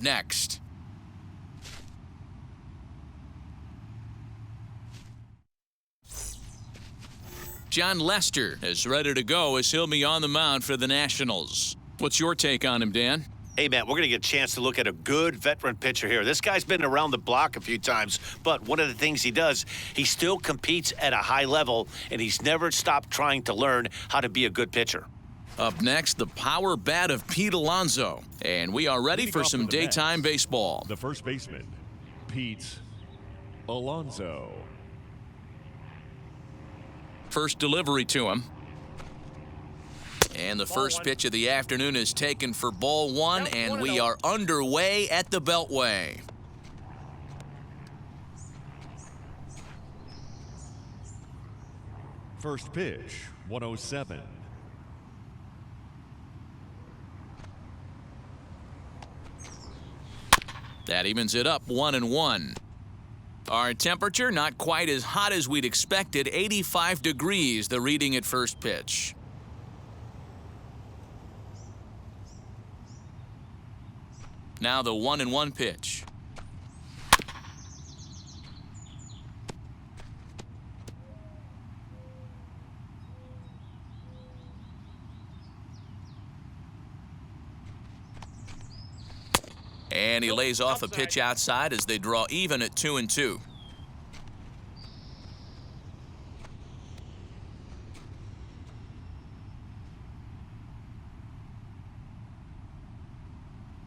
next. John Lester is ready to go as he'll be on the mound for the Nationals. What's your take on him, Dan? Hey, man, we're going to get a chance to look at a good veteran pitcher here. This guy's been around the block a few times, but one of the things he does, he still competes at a high level, and he's never stopped trying to learn how to be a good pitcher. Up next, the power bat of Pete Alonso. And we are ready for some daytime baseball. The first baseman, Pete Alonso. First delivery to him. And the first pitch of the afternoon is taken for ball one, and we are underway at the Beltway. First pitch, 107. That evens it up 1-1. Our temperature not quite as hot as we'd expected, 85 degrees, the reading at first pitch. Now the 1-1 pitch. And he lays off a pitch outside as they draw even at 2-2.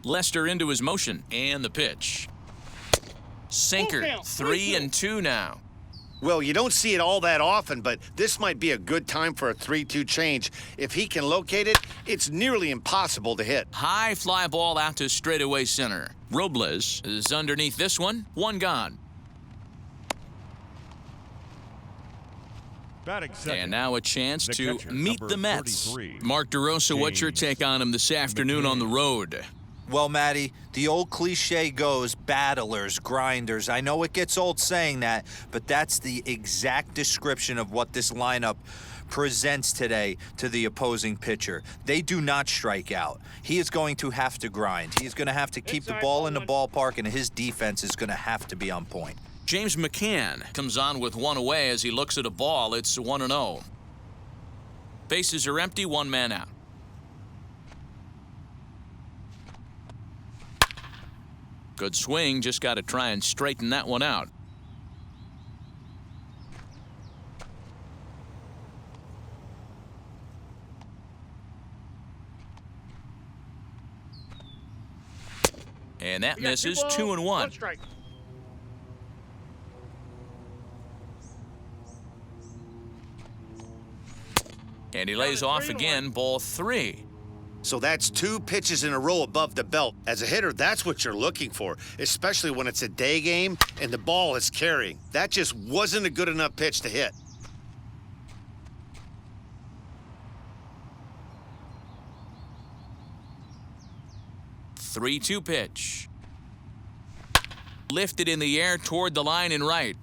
Lester into his motion, and the pitch. Sinker, 3-2 now. Well, you don't see it all that often, but this might be a good time for a 3-2 change. If he can locate it, it's nearly impossible to hit. High fly ball out to straightaway center. Robles is underneath this one. One gone. And now a chance to meet the Mets. Mark DeRosa, what's your take on him this afternoon on the road? Well, Matty, the old cliche goes, battlers, grinders. I know it gets old saying that, but that's the exact description of what this lineup presents today to the opposing pitcher. They do not strike out. He is going to have to grind. He's going to have to keep the ball in the ballpark, and his defense is going to have to be on point. James McCann comes on with one away as he looks at a ball. It's 1-0. Bases are empty, one man out. Good swing, just got to try and straighten that one out. And that misses, 2-1. And he lays off again, ball 3. So that's 2 pitches in a row above the belt. As a hitter, that's what you're looking for, especially when it's a day game and the ball is carrying. That just wasn't a good enough pitch to hit. Three-two pitch. Lifted in the air toward the line and right.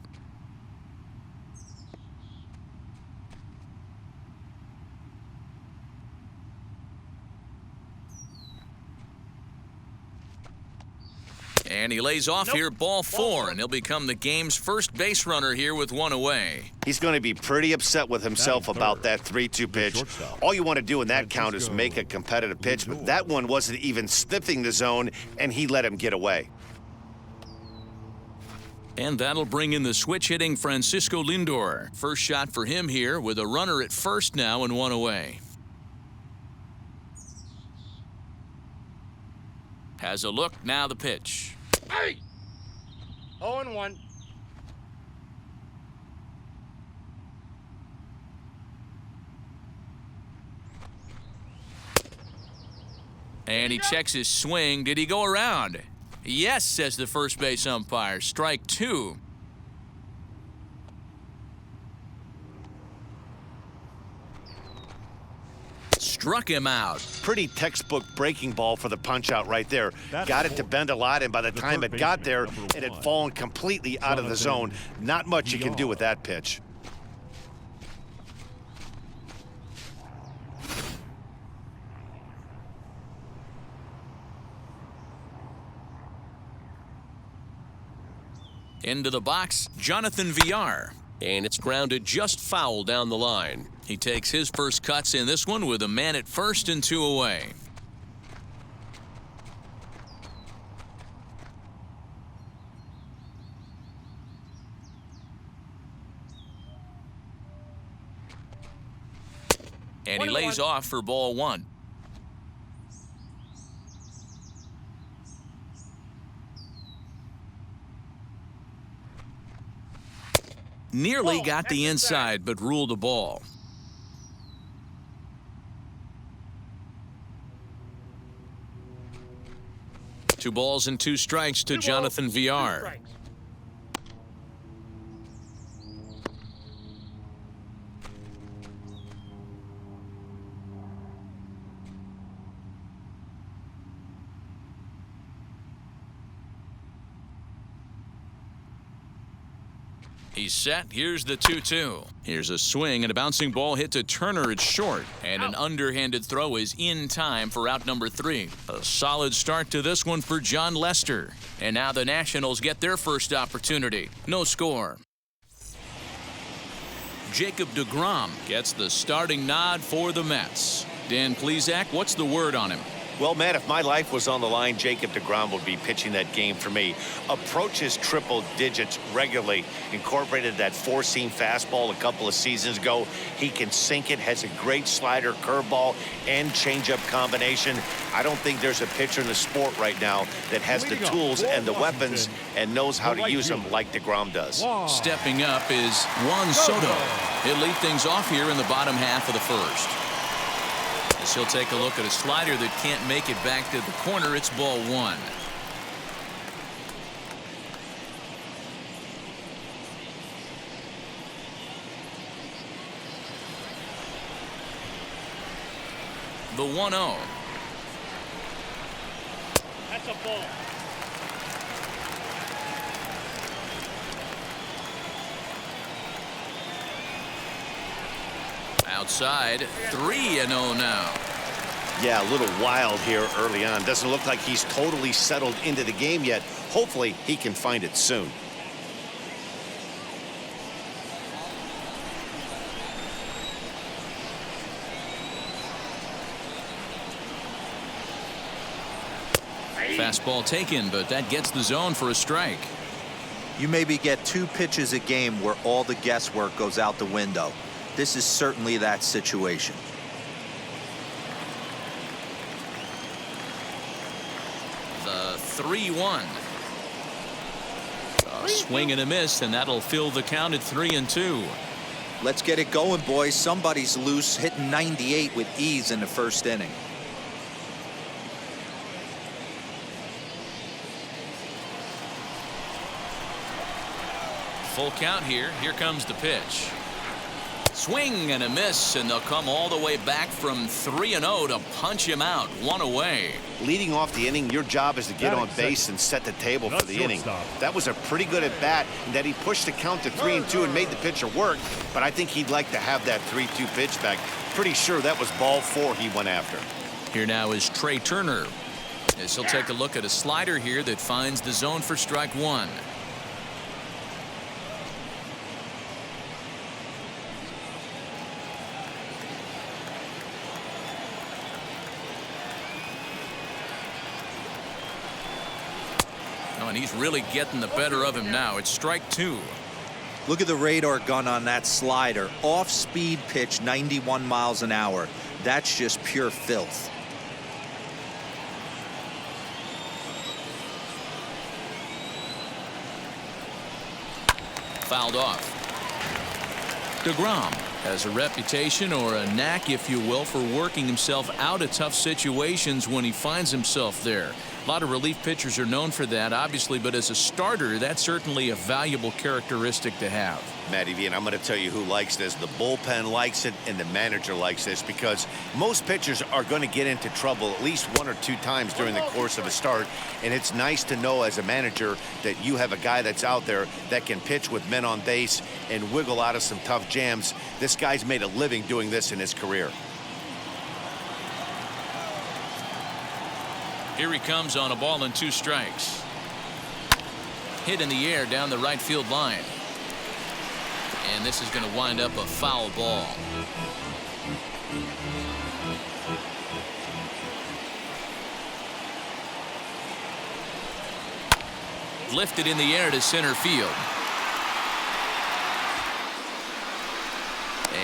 And he lays off here, ball 4, and he'll become the game's first base runner here with one away. He's going to be pretty upset with himself about that 3-2 pitch. All you want to do in that count is make a competitive pitch, but that one wasn't even sniffing the zone, and he let him get away. And that'll bring in the switch-hitting Francisco Lindor. First shot for him here with a runner at first now and one away. Has a look, now the pitch. Hey! 0-1. And he checks his swing. Did he go around? Yes, says the first base umpire. Strike 2. Struck him out. Pretty textbook breaking ball for the punch-out right there. Got it to bend a lot, and by the time it got there, it had fallen completely out of the zone. Not much you can do with that pitch. Into the box, Jonathan Villar. And it's grounded just foul down the line. He takes his first cuts in this one with a man at first and 2 away. And he lays off for ball 1. Nearly got the inside, but ruled a ball. Two balls and 2 strikes to Jonathan Villar. He's set. Here's the 2-2. Here's a swing and a bouncing ball hit to Turner. It's short. And an underhanded throw is in time for out number 3. A solid start to this one for John Lester. And now the Nationals get their first opportunity. No score. Jacob deGrom gets the starting nod for the Mets. Dan Plesac, what's the word on him? Well, Matt, if my life was on the line, Jacob deGrom would be pitching that game for me. Approaches triple digits regularly. Incorporated that 4-seam fastball a couple of seasons ago. He can sink it, has a great slider, curveball, and changeup combination. I don't think there's a pitcher in the sport right now that has the tools and the weapons and knows how to use them like deGrom does. Stepping up is Juan Soto. He'll lead things off here in the bottom half of the first. As he'll take a look at a slider that can't make it back to the corner. It's ball 1. The 1-0. That's a ball. Outside, 3-0 now. Yeah, a little wild here early on. Doesn't look like he's totally settled into the game yet. Hopefully, he can find it soon. Fastball taken, but that gets the zone for a strike. You maybe get 2 pitches a game where all the guesswork goes out the window. This is certainly that situation. The 3-1. A swing and a miss, and that'll fill the count at 3-2. Let's get it going, boys. Somebody's loose, hitting 98 with ease in the first inning. Full count here. Here comes the pitch. Swing and a miss, and they'll come all the way back from 3-0 to punch him out. 1 away. Leading off the inning, your job is to get on base and set the table for the inning. That was a pretty good at bat, and that he pushed the count to 3-2 and made the pitcher work. But I think he'd like to have that 3-2 pitch back. Pretty sure that was ball 4 he went after. Here now is Trey Turner, as he'll take a look at a slider here that finds the zone for strike 1. And he's really getting the better of him now. It's strike 2. Look at the radar gun on that slider. Off-speed pitch, 91 miles an hour. That's just pure filth. Fouled off. deGrom has a reputation, or a knack, if you will, for working himself out of tough situations when he finds himself there. A lot of relief pitchers are known for that, obviously, but as a starter, that's certainly a valuable characteristic to have. Matty V, and I'm going to tell you who likes this. The bullpen likes it, and the manager likes this, because most pitchers are going to get into trouble at least 1 or 2 times during the course of a start, and it's nice to know as a manager that you have a guy that's out there that can pitch with men on base and wiggle out of some tough jams. This guy's made a living doing this in his career. Here he comes on a ball and 2 strikes. Hit in the air down the right field line. And this is going to wind up a foul ball. Lifted in the air to center field.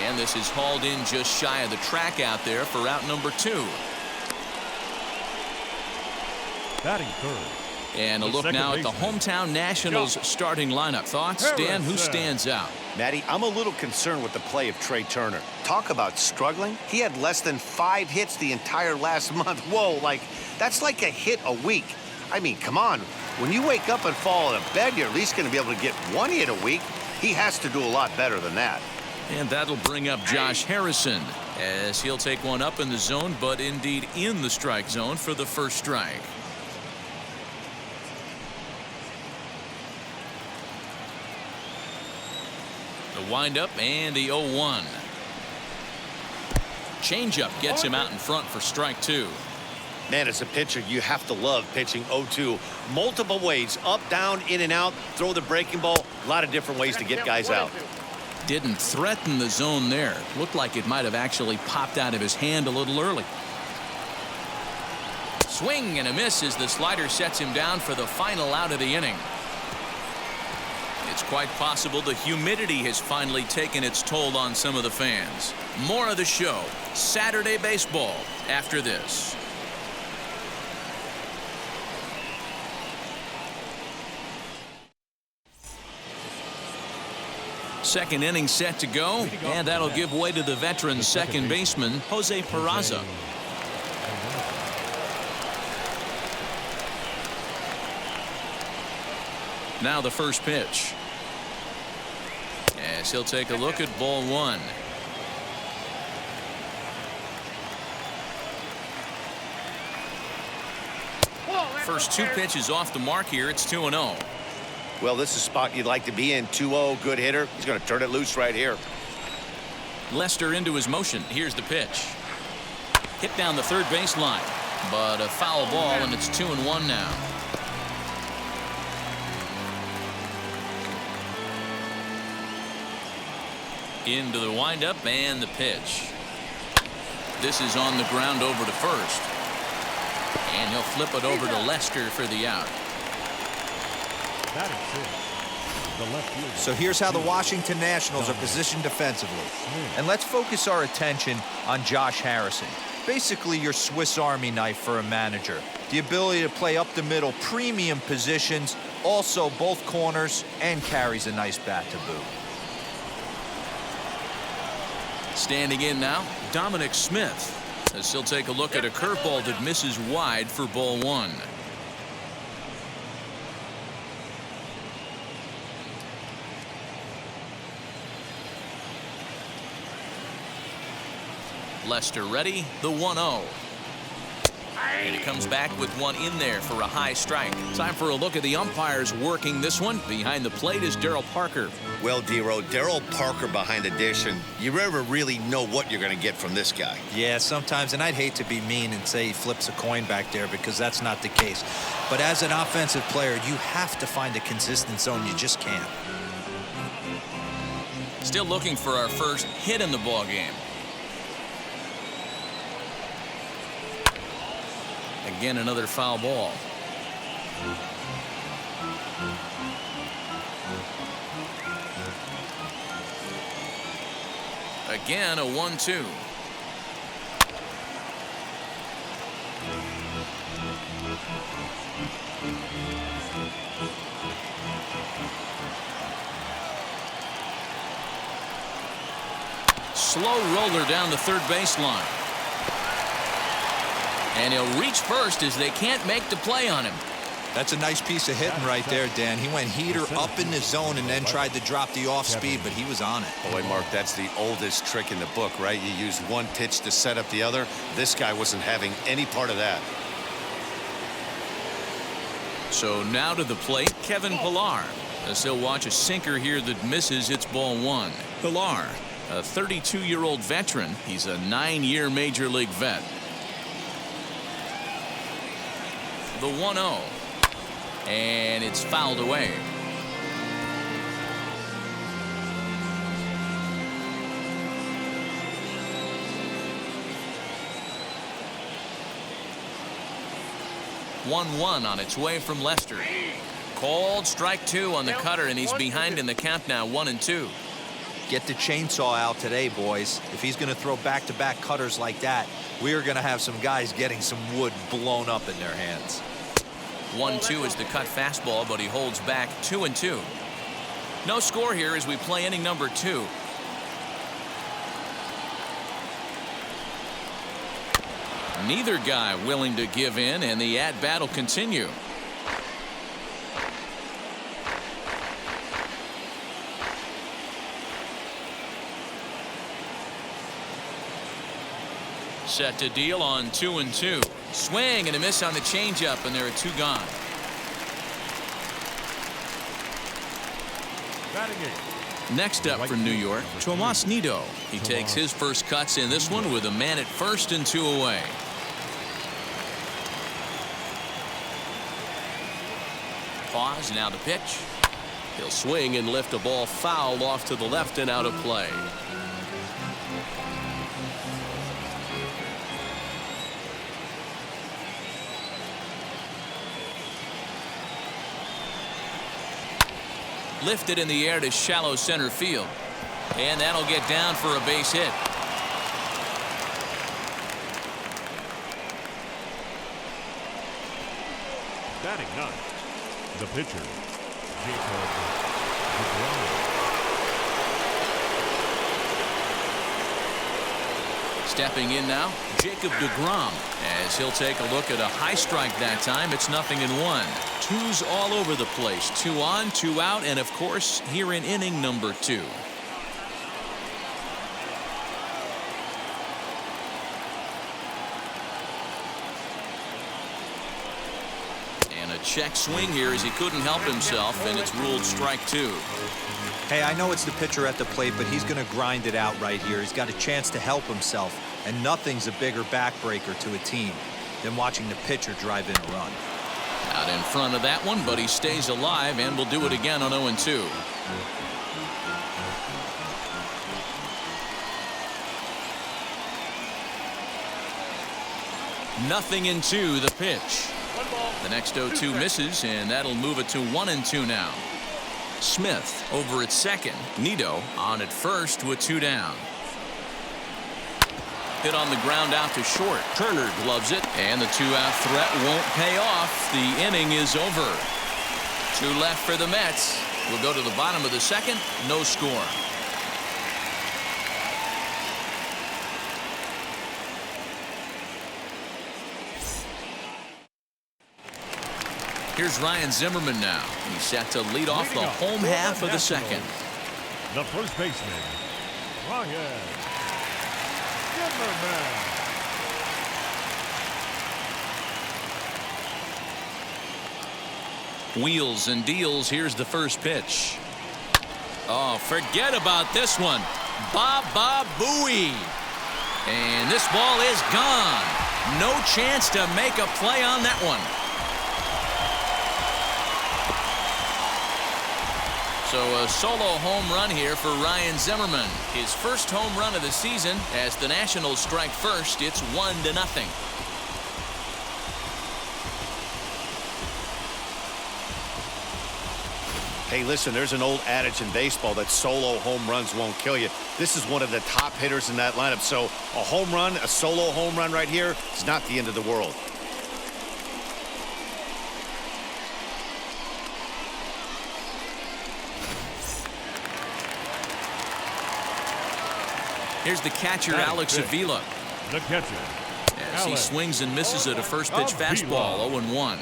And this is hauled in just shy of the track out there for out number 2. Batting third. And a look now at the hometown Nationals starting lineup. Thoughts, Dan? Who stands out? Matty, I'm a little concerned with the play of Trey Turner. Talk about struggling. He had less than 5 hits the entire last month. Whoa, that's like a hit a week. I mean, come on. When you wake up and fall in a bed, you're at least going to be able to get 1 hit a week. He has to do a lot better than that. And that'll bring up Josh Harrison as he'll take one up in the zone, but indeed in the strike zone for the first strike. The windup and the 0-1. Changeup gets him out in front for strike 2. Man, as a pitcher, you have to love pitching 0-2. Multiple ways, up, down, in and out, throw the breaking ball. A lot of different ways to get guys out. Didn't threaten the zone there. Looked like it might have actually popped out of his hand a little early. Swing and a miss as the slider sets him down for the final out of the inning. It's quite possible the humidity has finally taken its toll on some of the fans. More of the show, Saturday Baseball, after this. Second inning set to go, and that'll give way to the veteran second baseman, Jose Peraza. Now the first pitch. As he'll take a look at ball 1. First 2 pitches off the mark here. It's 2-0. Well, this is a spot you'd like to be in. 2-0, good hitter. He's going to turn it loose right here. Lester into his motion. Here's the pitch. Hit down the third baseline, but a foul ball, and it's 2-1 now. Into the windup and the pitch. This is on the ground over to first. And he'll flip it over to Lester for the out. So here's how the Washington Nationals are positioned defensively. And let's focus our attention on Josh Harrison. Basically your Swiss Army knife for a manager. The ability to play up the middle, premium positions, also both corners, and carries a nice bat to boot. Standing in now, Dominic Smith, as he'll take a look at a curveball that misses wide for ball 1. Lester ready, the 1-0. And he comes back with one in there for a high strike. Time for a look at the umpires working this one. Behind the plate is Darryl Parker. Well, D-Row, Darryl Parker behind the dish, and you never really know what you're going to get from this guy. Yeah, sometimes, and I'd hate to be mean and say he flips a coin back there because that's not the case. But as an offensive player, you have to find a consistent zone. You just can't. Still looking for our first hit in the ball game. Again, another foul ball. Again, a 1-2. Slow roller down the third baseline. And he'll reach first as they can't make the play on him. That's a nice piece of hitting right there, Dan. He went heater up in the zone and then tried to drop the off speed, but he was on it. Boy, Mark, that's the oldest trick in the book, right? You use one pitch to set up the other. This guy wasn't having any part of that. So now to the plate, Kevin Pillar, as he'll watch a sinker here that misses. It's ball 1. Pillar, a 32-year-old veteran. He's a 9-year major league vet. The 1-0. And it's fouled away. 1-1 on its way from Lester. Cold strike 2 on the cutter, and he's behind in the count now, 1-2. Get the chainsaw out today, boys. If he's going to throw back-to-back cutters like that, we are going to have some guys getting some wood blown up in their hands. 1-2 is the cut fastball, but he holds back 2-2. No score here as we play inning number 2. Neither guy willing to give in, and the at-bat will continue. Set to deal on 2-2. Swing and a miss on the changeup, and there are 2 gone. Next up for New York, Tomas Nido. He takes his first cuts in this one with a man at first and 2 away. Pause, now the pitch. He'll swing and lift a ball foul off to the left and out of play. Lifted in the air to shallow center field. And that'll get down for a base hit. Batting ninth, the pitcher, Jacob DeGrom. Stepping in now, Jacob DeGrom, as he'll take a look at a high strike that time. It's 0-1. 2s all over the place. 2 on, 2 out, and of course, here in inning number 2. And a check swing here as he couldn't help himself, and it's ruled strike 2. Hey, I know it's the pitcher at the plate, but he's going to grind it out right here. He's got a chance to help himself, and nothing's a bigger backbreaker to a team than watching the pitcher drive in a run. Out in front of that one, but he stays alive and will do it again on 0-2. Nothing in 2, the pitch. The next 0-2 misses, and that'll move it to 1-2 now. Smith over at second. Nido on at first with 2 down. Hit on the ground out to short. Turner gloves it, and the 2-out threat won't pay off. The inning is over. 2 left for the Mets. We'll go to the bottom of the second. No score. Here's Ryan Zimmerman now. He's set to lead off the home half of the second. The first baseman, Ryan Zimmerman. Wheels and deals. Here's the first pitch. Oh, forget about this one. Baba Booey. And this ball is gone. No chance to make a play on that one. So a solo home run here for Ryan Zimmerman. His first home run of the season. As the Nationals strike first, it's 1-0. Hey, listen, there's an old adage in baseball that solo home runs won't kill you. This is one of the top hitters in that lineup. So a home run, a solo home run right here, is not the end of the world. Here's the catcher, Alex Avila. The catcher, As he swings and misses at a first pitch fastball, 0-1.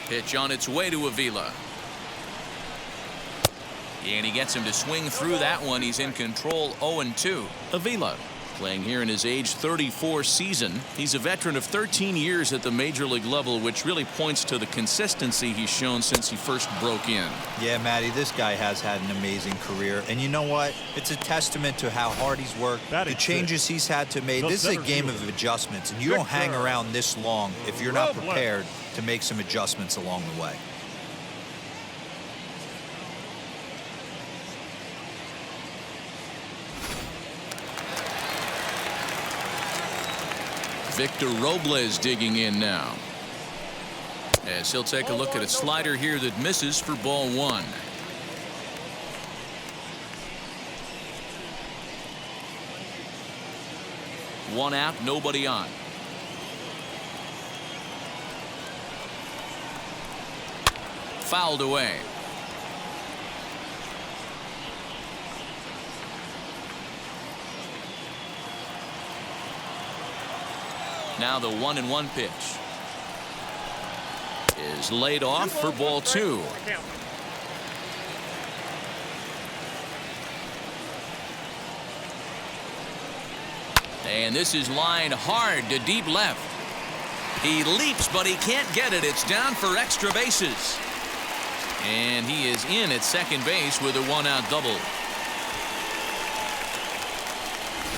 Pitch on its way to Avila. And he gets him to swing through that one. He's in control, 0-2. Avila playing here in his age 34 season. He's a veteran of 13 years at the major league level, which really points to the consistency he's shown since he first broke in. Yeah, Matty, this guy has had an amazing career. And you know what? It's a testament to how hard he's worked, the changes he's had to make. This is a game of adjustments, and you don't hang around this long if you're not prepared to make some adjustments along the way. Victor Robles digging in now. As he'll take a look at a slider here that misses for ball one. One out, nobody on. Fouled away. Now the 1-1 pitch is laid off for ball two. And this is lined hard to deep left. He leaps, but he can't get it. It's down for extra bases. And he is in at second base with a one-out double.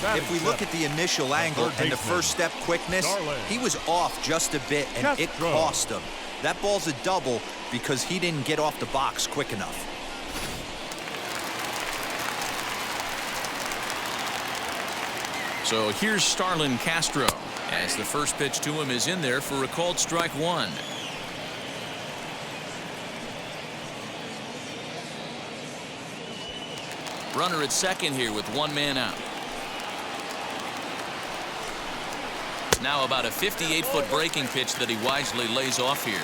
If we look at the initial angle and the first step quickness, he was off just a bit, and it cost him. That ball's a double because he didn't get off the box quick enough. So here's Starlin Castro as the first pitch to him is in there for a called strike one. Runner at second here with one man out. Now about a 58-foot breaking pitch that he wisely lays off here.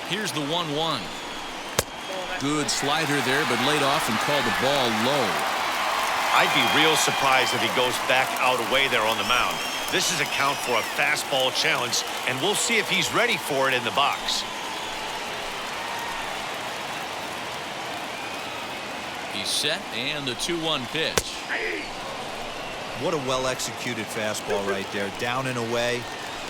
Here's the 1-1. Good slider there, but laid off and called the ball low. I'd be real surprised if he goes back out away there on the mound. This is a count for a fastball challenge, and we'll see if he's ready for it in the box. He's set, and the 2-1 pitch. What a well-executed fastball right there, down and away.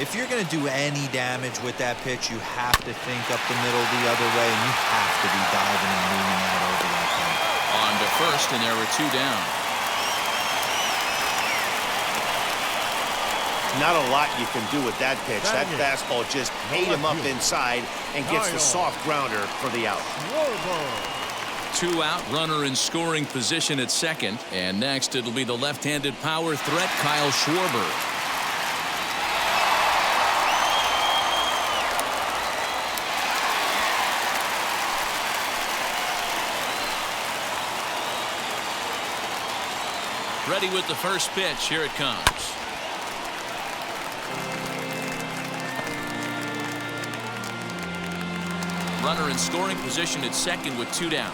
If you're going to do any damage with that pitch, you have to think up the middle the other way, and you have to be diving and leaning out over that thing. On to first, and there were two down. Not a lot you can do with that pitch. That fastball just ate him up inside and gets the soft grounder for the out. Two out, runner in scoring position at second. And next, it'll be the left-handed power threat, Kyle Schwarber. Ready with the first pitch. Here it comes. Runner in scoring position at second with two down.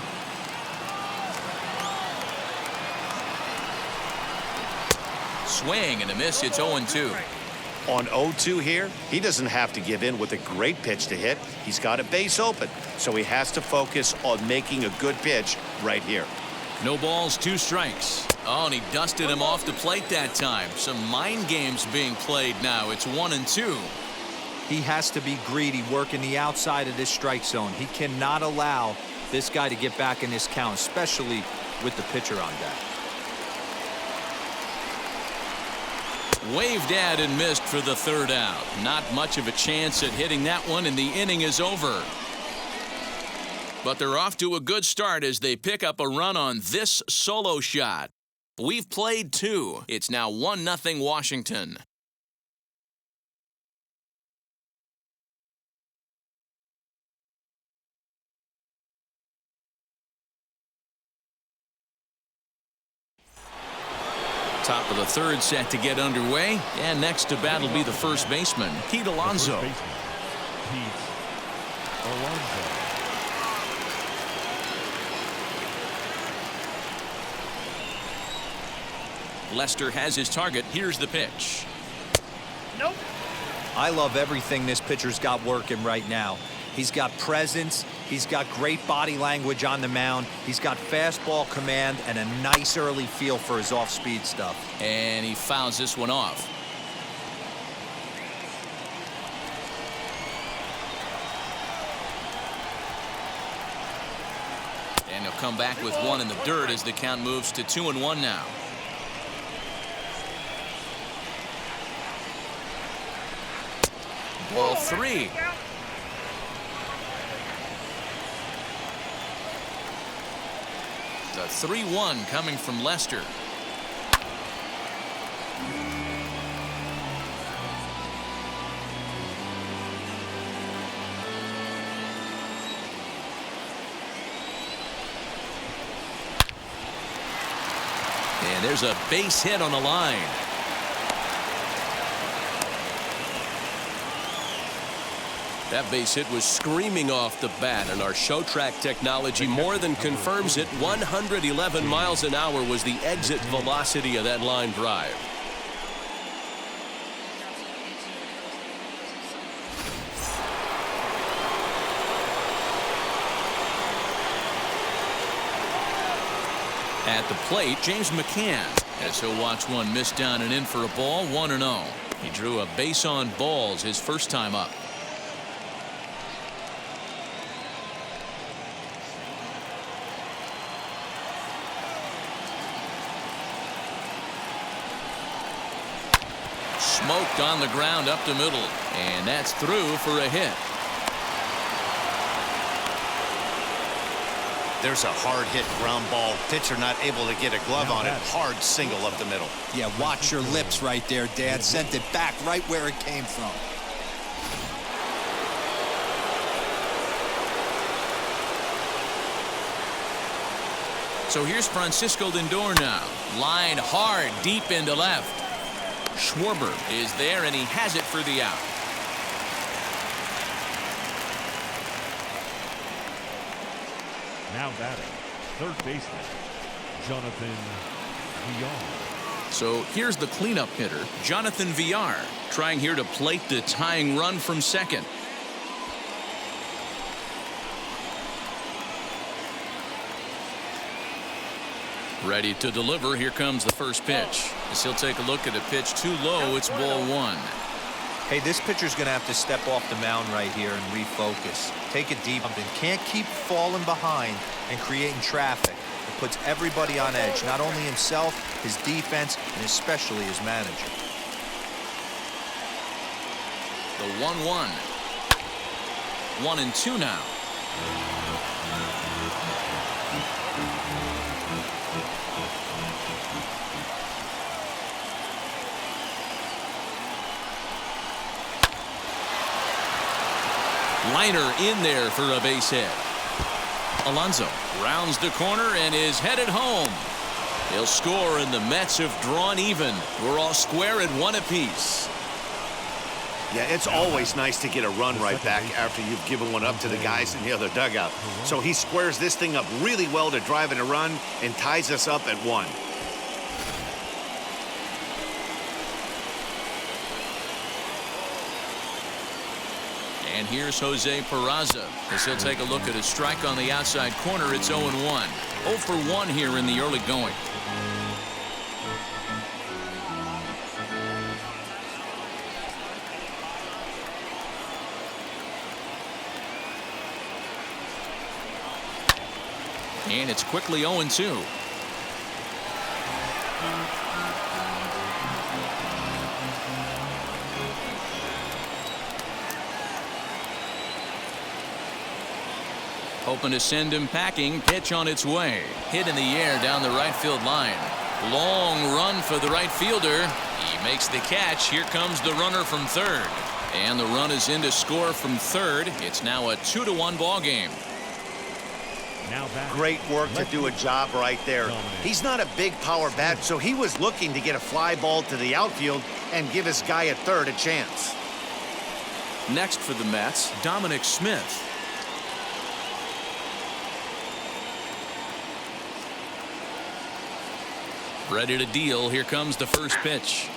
Swing and a miss. It's 0-2. On 0-2 here, he doesn't have to give in with a great pitch to hit. He's got a base open, so he has to focus on making a good pitch right here. No balls, two strikes. Oh, and he dusted him off the plate that time. Some mind games being played now. It's 1-2. He has to be greedy, working the outside of this strike zone. He cannot allow this guy to get back in this count, especially with the pitcher on deck. Waved at and missed for the third out. Not much of a chance at hitting that one, and the inning is over. But they're off to a good start as they pick up a run on this solo shot. We've played two. It's now 1-0 Washington. Top of the third set to get underway, and next to bat will be the first baseman, Pete Alonso. Lester has his target. Here's the pitch. Nope. I love everything this pitcher's got working right now. He's got presence. He's got great body language on the mound. He's got fastball command and a nice early feel for his off-speed stuff. And he fouls this one off. And he'll come back with one in the dirt as the count moves to 2-1 now. Ball three. A 3-1 coming from Lester. And there's a base hit on the line. That base hit was screaming off the bat, and our show track technology more than confirms it. 111 miles an hour was the exit velocity of that line drive. At the plate, James McCann. As he'll watch one miss down and in for a ball, 1-0. He drew a base on balls his first time up. Smoked on the ground up the middle, and that's through for a hit. There's a hard hit ground ball. Pitcher not able to get a glove on it. Hard single up the middle. Yeah, watch your lips right there, Dad. Sent it back right where it came from. So here's Francisco Lindor now. Line hard deep into left. Schwarber is there, and he has it for the out. Now batting, third baseman, Jonathan Villar. So here's the cleanup hitter, Jonathan Villar, trying here to plate the tying run from second. Ready to deliver. Here comes the first pitch. As he'll take a look at a pitch too low, it's ball one. Hey, this pitcher's going to have to step off the mound right here and refocus. Take a deep and can't keep falling behind and creating traffic. It puts everybody on edge, not only himself, his defense, and especially his manager. The 1-1. 1-2 now. Liner in there for a base hit. Alonso rounds the corner and is headed home. He'll score, and the Mets have drawn even. We're all square at one apiece. Yeah, it's always nice to get a run right back after you've given one up to the guys in the other dugout. So he squares this thing up really well to drive in a run and ties us up at one. And here's Jose Peraza as he'll take a look at a strike on the outside corner. It's 0-1. 0 for 1 here in the early going. And it's quickly 0-2. Hoping to send him packing. Pitch on its way. Hit in the air down the right field line. Long run for the right fielder. He makes the catch. Here comes the runner from third. And the run is in to score from third. It's now a 2-1 ball game. Great work to do a job right there. He's not a big power bat, so he was looking to get a fly ball to the outfield and give his guy at third a chance. Next for the Mets, Dominic Smith. Ready to deal. Here comes the first pitch.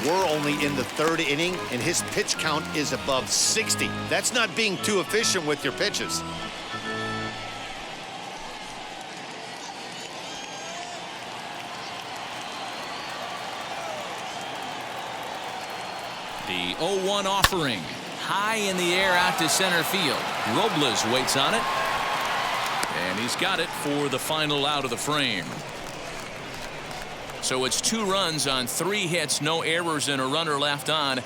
We're only in the third inning, and his pitch count is above 60. That's not being too efficient with your pitches. The 0-1 offering. High in the air out to center field. Robles waits on it. And he's got it for the final out of the frame. So it's 2 runs on 3 hits, no errors, and a runner left on.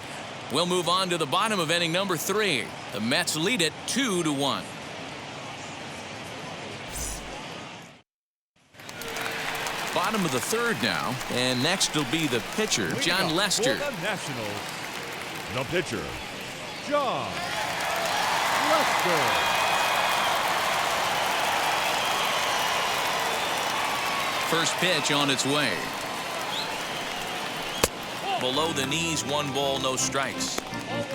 We'll move on to the bottom of inning number 3. The Mets lead it 2-1. bottom of the third now, and next will be the pitcher, John Lester. For the Nationals, the pitcher, John Lester. First pitch on its way. Below the knees, 1 ball, no strikes.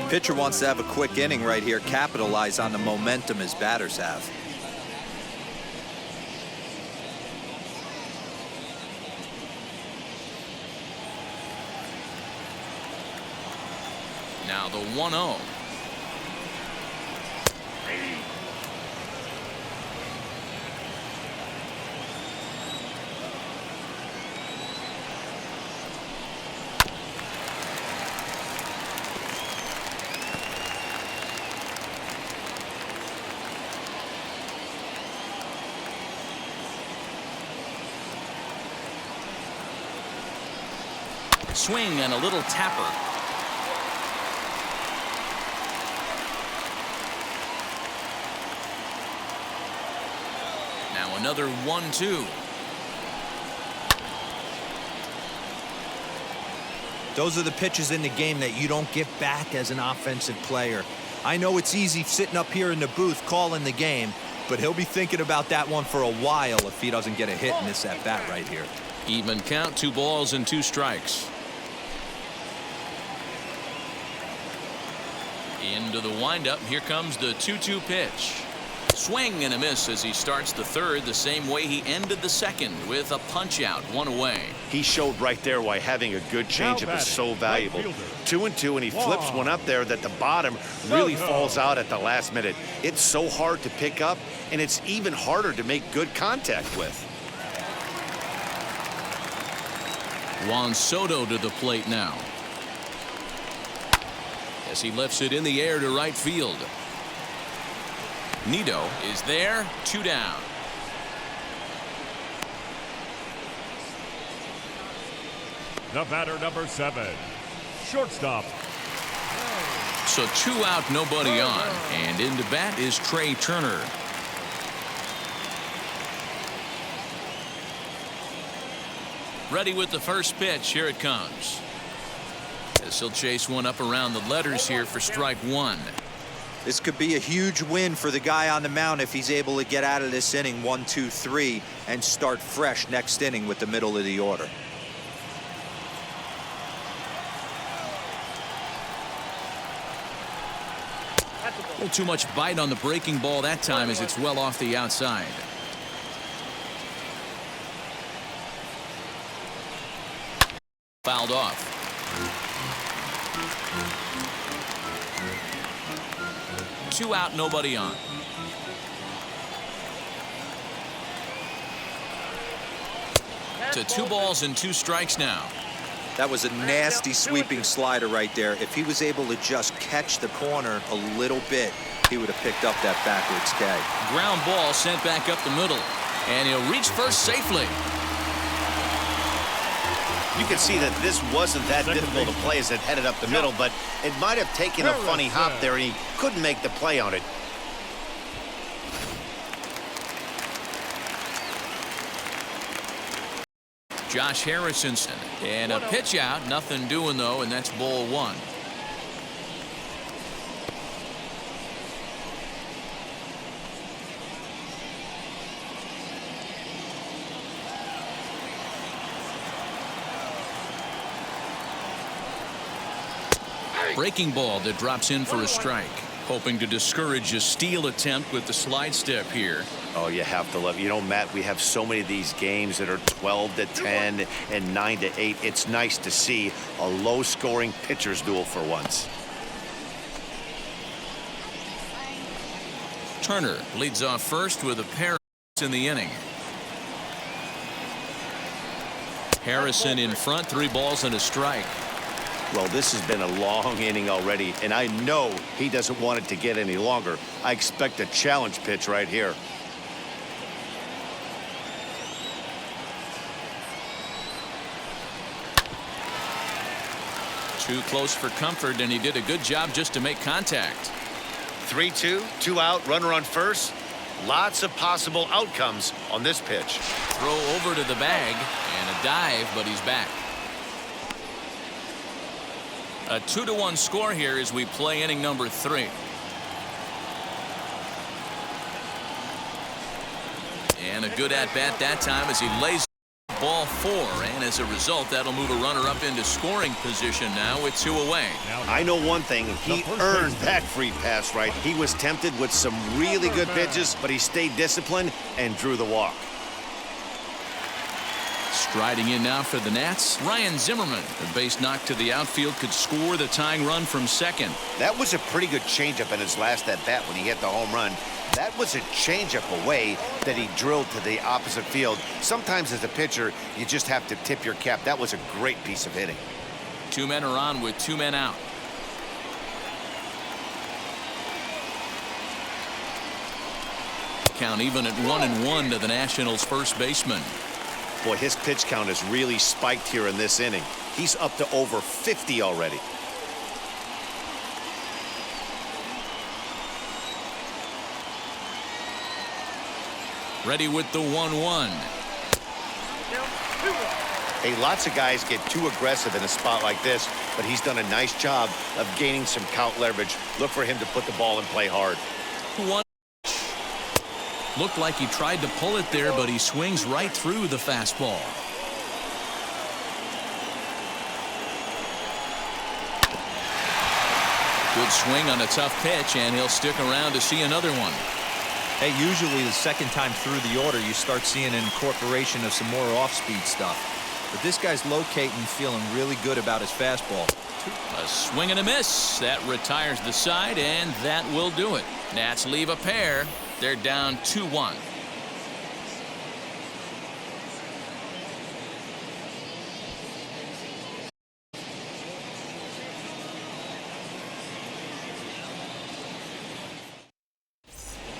Pitcher wants to have a quick inning right here, capitalize on the momentum his batters have. Now the 1-0. Swing and a little tapper. Now another 1-2. Those are the pitches in the game that you don't get back as an offensive player. I know it's easy sitting up here in the booth calling the game, but he'll be thinking about that one for a while if he doesn't get a hit in this at-bat right here. Even count, 2 balls and 2 strikes. Into the windup. Here comes the 2-2 pitch. Swing and a miss as he starts the third the same way he ended the second, with a punch out, 1 away. He showed right there why having a good changeup is so valuable. 2-2, and he flips one up there that the bottom really falls out at the last minute. It's so hard to pick up, and it's even harder to make good contact with. Juan Soto to the plate now, as he lifts it in the air to right field. Nido is there, 2 down. The batter, number 7, shortstop. So 2 out, nobody on, and into bat is Trey Turner. Ready with the first pitch. Here it comes. As he'll chase one up around the letters here for strike 1. This could be a huge win for the guy on the mound if he's able to get out of this inning 1, 2, 3 and start fresh next inning with the middle of the order. A little too much bite on the breaking ball that time as it's well off the outside. Fouled off. Two out, nobody on. To 2 balls and 2 strikes now. That was a nasty sweeping slider right there. If he was able to just catch the corner a little bit, he would have picked up that backwards K. Ground ball sent back up the middle, and he'll reach first safely. You can see that this wasn't that difficult to play as it headed up the middle, but it might have taken a funny hop there, and he couldn't make the play on it. Josh Harrison, and a pitch out, nothing doing though, and that's ball 1. Breaking ball that drops in for a strike, hoping to discourage a steal attempt with the slide step here. Oh, you have to love it. You know, Matt, we have so many of these games that are 12-10 and 9-8. It's nice to see a low-scoring pitcher's duel for once. Turner leads off first with a pair in the inning. Harrison in front, 3 balls and a strike. Well, this has been a long inning already, and I know he doesn't want it to get any longer. I expect a challenge pitch right here. Too close for comfort, and he did a good job just to make contact. 3-2, 2 out, runner on first. Lots of possible outcomes on this pitch. Throw over to the bag and a dive, but he's back. A 2-1 score here as we play inning number 3. And a good at-bat that time as he lays ball 4, and as a result that'll move a runner up into scoring position now with 2 away. I know one thing, he earned that free pass right. He was tempted with some really good pitches, but he stayed disciplined and drew the walk. Striding in now for the Nats, Ryan Zimmerman. The base knock to the outfield could score the tying run from second. That was a pretty good changeup in his last at-bat when he hit the home run. That was a changeup away that he drilled to the opposite field. Sometimes as a pitcher, you just have to tip your cap. That was a great piece of hitting. 2 men are on with 2 men out. Count even at 1-1 to the Nationals' first baseman. Boy, his pitch count has really spiked here in this inning. He's up to over 50 already. Ready with the 1-1. Hey, lots of guys get too aggressive in a spot like this, but he's done a nice job of gaining some count leverage. Look for him to put the ball and play hard. 1. Looked like he tried to pull it there, but he swings right through the fastball. Good swing on a tough pitch, and he'll stick around to see another one. Hey, usually the second time through the order, you start seeing an incorporation of some more off-speed stuff. But this guy's locating, feeling really good about his fastball. A swing and a miss. That retires the side, and that will do it. Nats leave a pair. They're down 2-1.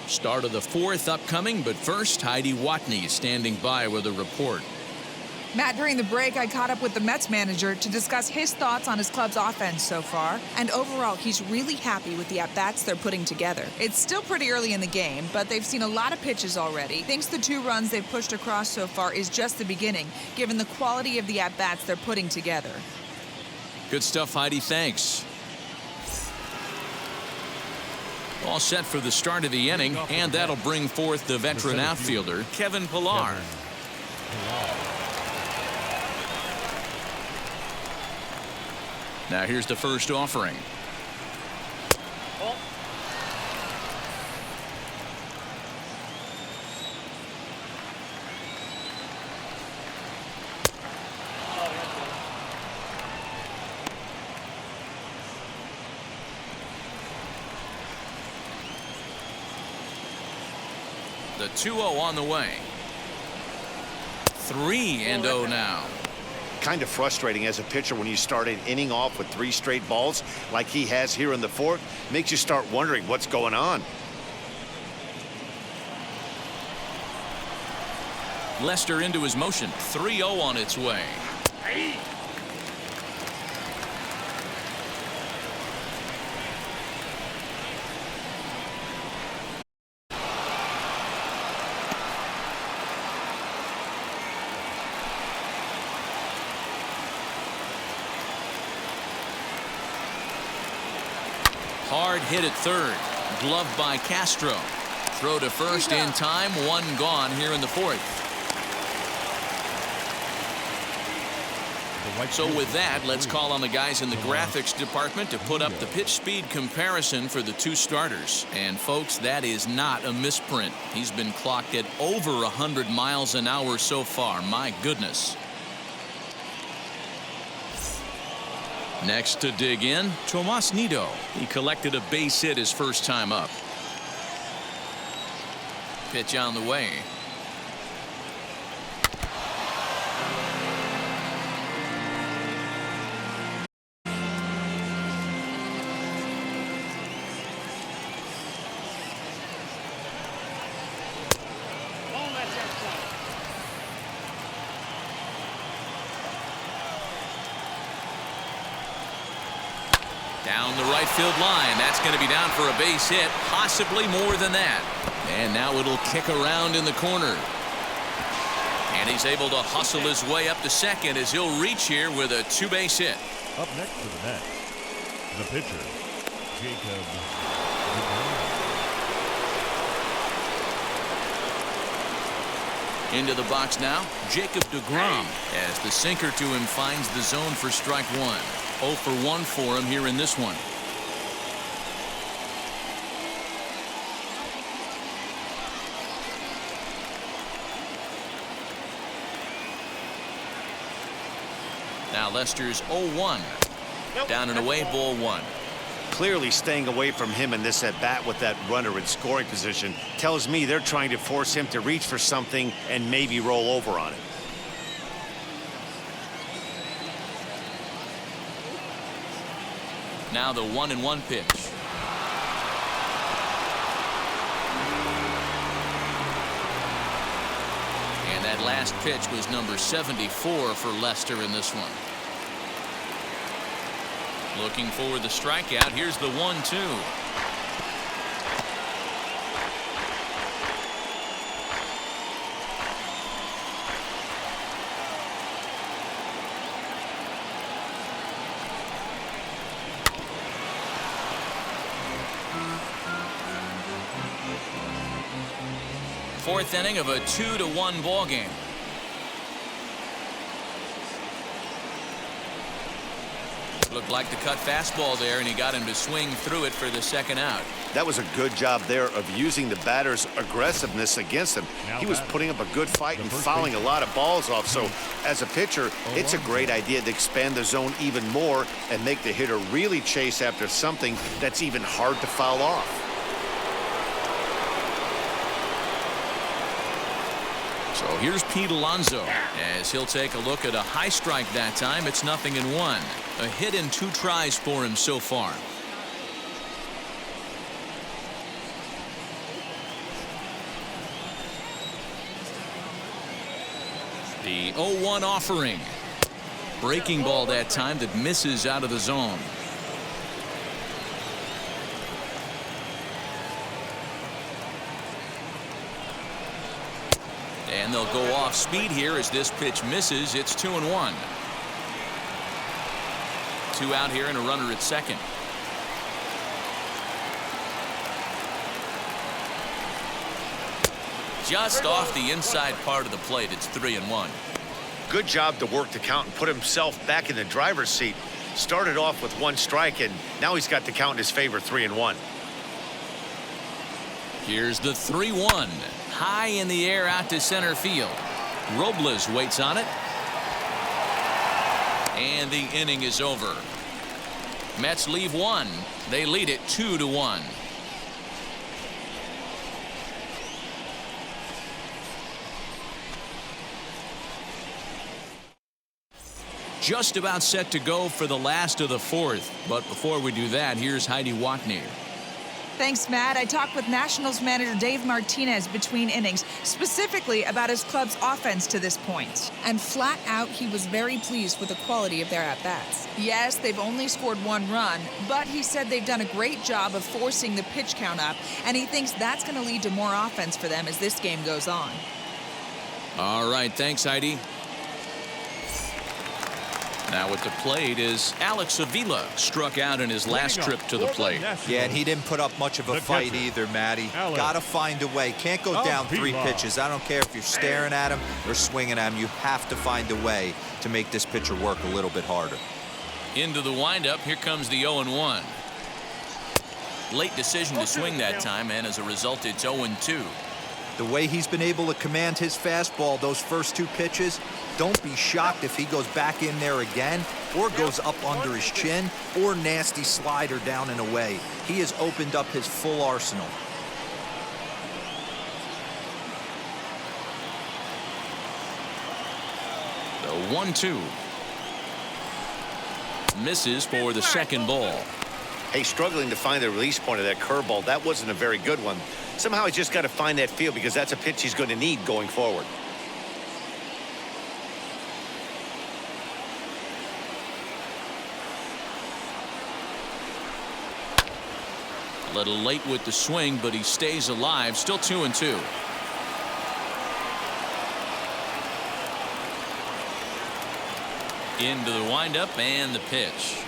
Start of the 4th upcoming, but first, Heidi Watney standing by with a report. Matt, during the break, I caught up with the Mets manager to discuss his thoughts on his club's offense so far. And overall, he's really happy with the at-bats they're putting together. It's still pretty early in the game, but they've seen a lot of pitches already. Thinks the 2 runs they've pushed across so far is just the beginning, given the quality of the at-bats they're putting together. Good stuff, Heidi. Thanks. All set for the start of the inning, and that'll bring forth the veteran outfielder, Kevin Pillar. Now here's the first offering. The 2-0 on the way. 3-0 now. Kind of frustrating as a pitcher when you start an inning off with 3 straight balls like he has here in the 4th. Makes you start wondering what's going on. Lester into his motion. 3-0 on its way. Hard hit at third. Gloved by Castro. Throw to first in time. 1 gone here in the 4th. So with that, let's call on the guys in the graphics department to put up the pitch speed comparison for the 2 starters. And folks, that is not a misprint. He's been clocked at over 100 miles an hour so far. My goodness. Next to dig in, Tomas Nido. He collected a base hit his first time up. Pitch on the way. Down the right field line. That's going to be down for a base hit, possibly more than that. And now it'll kick around in the corner. And he's able to hustle his way up to second as he'll reach here with a two-base hit. Up next to the net, the pitcher, Jacob. Into the box now, Jacob deGrom, as the sinker to him finds the zone for strike one. 0 for 1 for him here in this one. Now Lester's 0-1. Down and away, ball one. Clearly staying away from him in this at-bat with that runner in scoring position tells me they're trying to force him to reach for something and maybe roll over on it. Now the 1-1 pitch. And that last pitch was number 74 for Lester in this one. Looking for the strikeout. Here's the 1-2. Fourth inning of a 2-1 ball game. Looked like the cut fastball there, and he got him to swing through it for the second out. That was a good job there of using the batter's aggressiveness against him. He was putting up a good fight and fouling a lot of balls off. So as a pitcher, it's a great idea to expand the zone even more and make the hitter really chase after something that's even hard to foul off. So here's Pete Alonso as he'll take a look at a high strike that time. It's 0-1. A hit in 2 tries for him so far. The 0-1 offering. Breaking ball that time that misses out of the zone. And they'll go off speed here as this pitch misses. It's 2-1. 2 out here and a runner at second. Just off the inside part of the plate. It's 3-1. Good job to work the count and put himself back in the driver's seat. Started off with 1 strike, and now he's got the count in his favor, 3-1. Here's the 3-1. High in the air out to center field. Robles waits on it. And the inning is over. Mets leave 1. They lead it 2-1. Just about set to go for the last of the 4th. But before we do that, here's Heidi Watney. Thanks, Matt. I talked with Nationals manager Dave Martinez between innings, specifically about his club's offense to this point. And flat out, he was very pleased with the quality of their at-bats. Yes, they've only scored 1 run, but he said they've done a great job of forcing the pitch count up, and he thinks that's going to lead to more offense for them as this game goes on. All right, thanks, Heidi. Now at the plate is Alex Avila, struck out in his last trip to the plate. Yeah, and he didn't put up much of a fight either, Matty. Got to find a way. Can't go down 3 pitches. I don't care if you're staring at him or swinging at him. You have to find a way to make this pitcher work a little bit harder. Into the windup. Here comes the 0-1. Late decision to swing that time, and as a result, it's 0-2. The way he's been able to command his fastball those first 2 pitches, don't be shocked if he goes back in there again or goes up under his chin or nasty slider down and away. He has opened up his full arsenal. The 1-2. Misses for the second ball. Hey, struggling to find the release point of that curveball. That wasn't a very good one. Somehow he's just got to find that feel because that's a pitch he's going to need going forward. A little late with the swing, but he stays alive. Still 2-2. Into the windup and the pitch.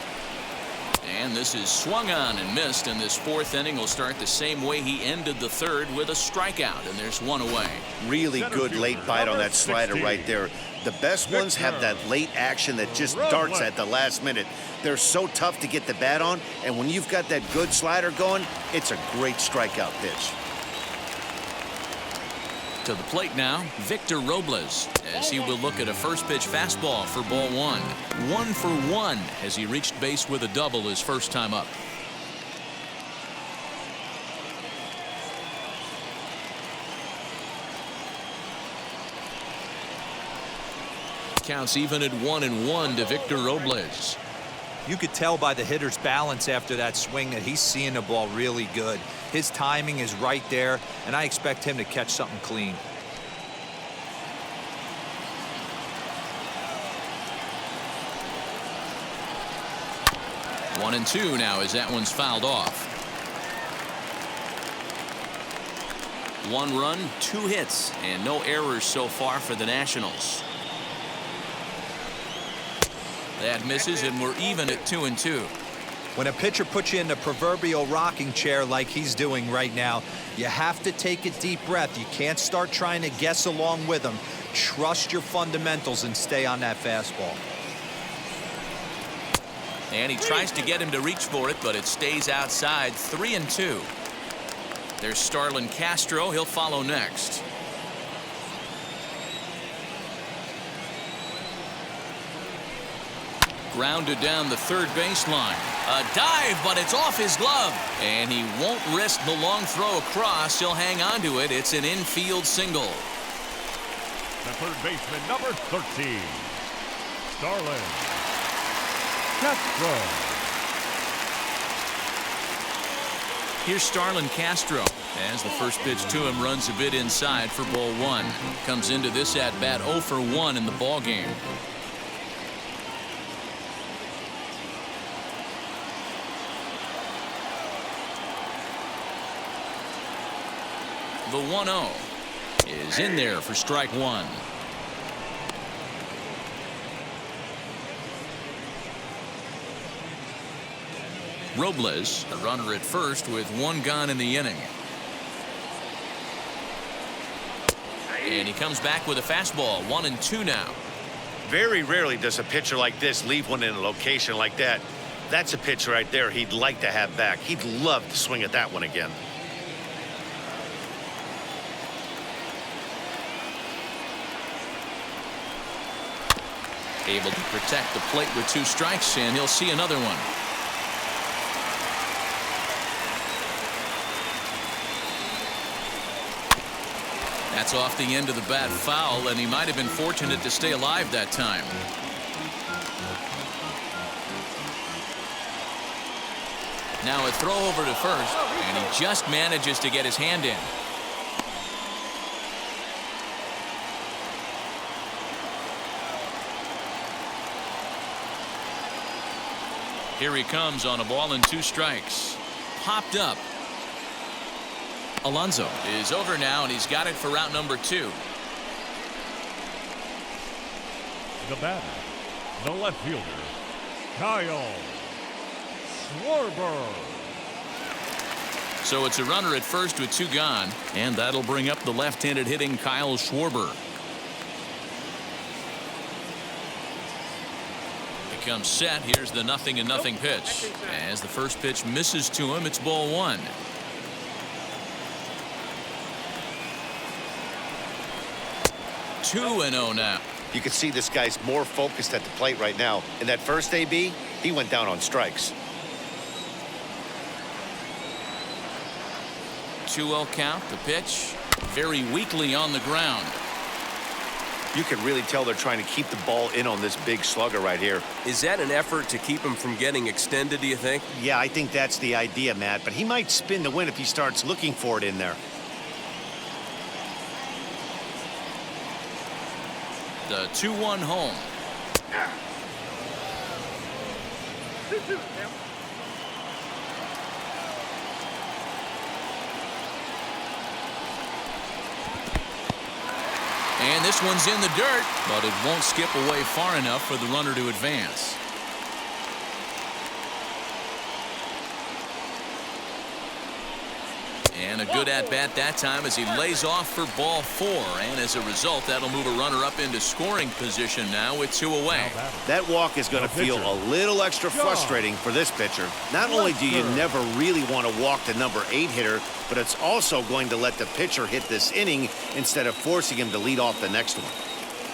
And this is swung on and missed, and this fourth inning will start the same way he ended the third, with a strikeout, and there's one away. Really good late bite on that slider right there. The best ones have that late action that just darts at the last minute. They're so tough to get the bat on, and when you've got that good slider going, it's a great strikeout pitch. To the plate now, Victor Robles, as he will look at a first pitch fastball for ball one. 1 for 1 as he reached base with a double his first time up. Counts even at 1-1 to Victor Robles. You could tell by the hitter's balance after that swing that he's seeing the ball really good. His timing is right there, and I expect him to catch something clean. One and two now as that one's fouled off. 1 run, 2 hits, and no errors so far for the Nationals. That misses, and we're even at 2-2. When a pitcher puts you in the proverbial rocking chair like he's doing right now, you have to take a deep breath. You can't start trying to guess along with him. Trust your fundamentals and stay on that fastball. And he tries to get him to reach for it, but it stays outside. 3-2. There's Starlin Castro. He'll follow next. Grounded down the third baseline. A dive, but it's off his glove. And he won't risk the long throw across. He'll hang on to it. It's an infield single. The third baseman, number 13, Starlin Castro. Here's Starlin Castro as the first pitch to him runs a bit inside for ball one. Comes into this at bat 0 for 1 in the ball game. The 1-0 is in there for strike one. Robles, the runner at first with 1 gone in the inning. And he comes back with a fastball. 1-2 now. Very rarely does a pitcher like this leave one in a location like that. That's a pitch right there he'd like to have back. He'd love to swing at that one again. Able to protect the plate with 2 strikes, and he'll see another one. That's off the end of the bat foul, and he might have been fortunate to stay alive that time. Now a throw over to first, and he just manages to get his hand in. Here he comes on a ball and 2 strikes. Popped up. Alonso is over now, and he's got it for out number 2. The batter, the left fielder, Kyle Schwarber. So it's a runner at first with 2 gone, and that'll bring up the left-handed hitting Kyle Schwarber. Comes set. Here's the 0-0 pitch. As the first pitch misses to him, it's ball 1. Two and 0 now. You can see this guy's more focused at the plate right now. In that first AB, he went down on strikes. 2-0 count. The pitch very weakly on the ground. You can really tell they're trying to keep the ball in on this big slugger right here. Is that an effort to keep him from getting extended, do you think? Yeah, I think that's the idea, Matt. But he might spin the win if he starts looking for it in there. The 2-1 home. And this one's in the dirt, but it won't skip away far enough for the runner to advance. And a good at-bat that time as he lays off for ball 4. And as a result, that'll move a runner up into scoring position now with 2 away. That walk is going to feel a little extra frustrating for this pitcher. Not only do you never really want to walk the number 8 hitter, but it's also going to let the pitcher hit this inning instead of forcing him to lead off the next one.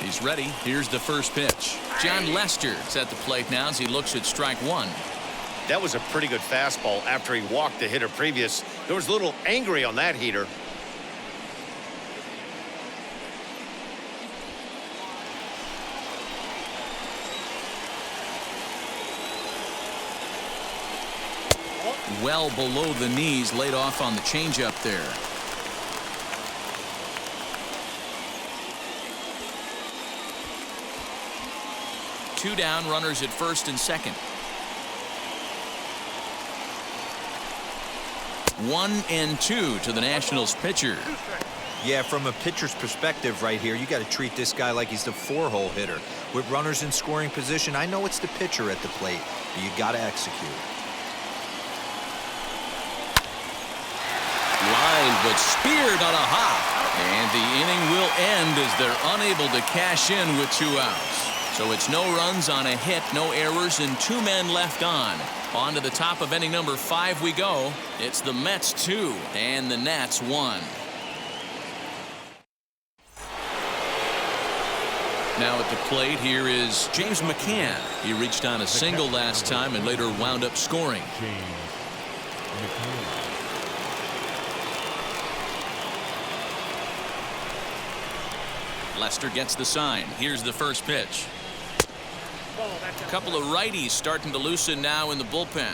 He's ready. Here's the first pitch. John Lester's at the plate now as he looks at strike 1. That was a pretty good fastball after he walked the hitter previous. There was a little angry on that heater. Well below the knees, laid off on the changeup there. Two down, runners at first and second. 1-2 to the Nationals pitcher. Yeah, from a pitcher's perspective right here, you got to treat this guy like he's the 4-hole hitter. With runners in scoring position, I know it's the pitcher at the plate, but you got to execute. Lined but speared on a hop. And the inning will end as they're unable to cash in with 2 outs. So it's no runs on a hit, no errors, and 2 men left on. On to the top of inning number 5 we go. It's the Mets 2 and the Nats 1. Now at the plate here is James McCann. He reached on a single last time and later wound up scoring. Lester gets the sign. Here's the first pitch. A couple of righties starting to loosen now in the bullpen.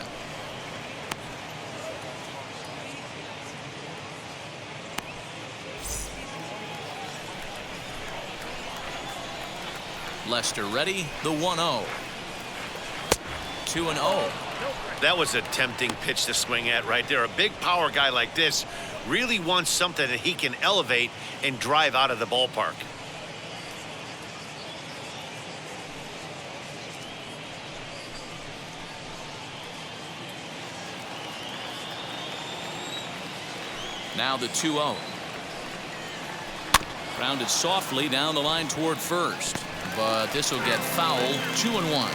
Lester ready. The 1-0. 2-0. That was a tempting pitch to swing at right there. A big power guy like this really wants something that he can elevate and drive out of the ballpark. Now the 2-0. Grounded softly down the line toward first, but this will get foul. 2-1.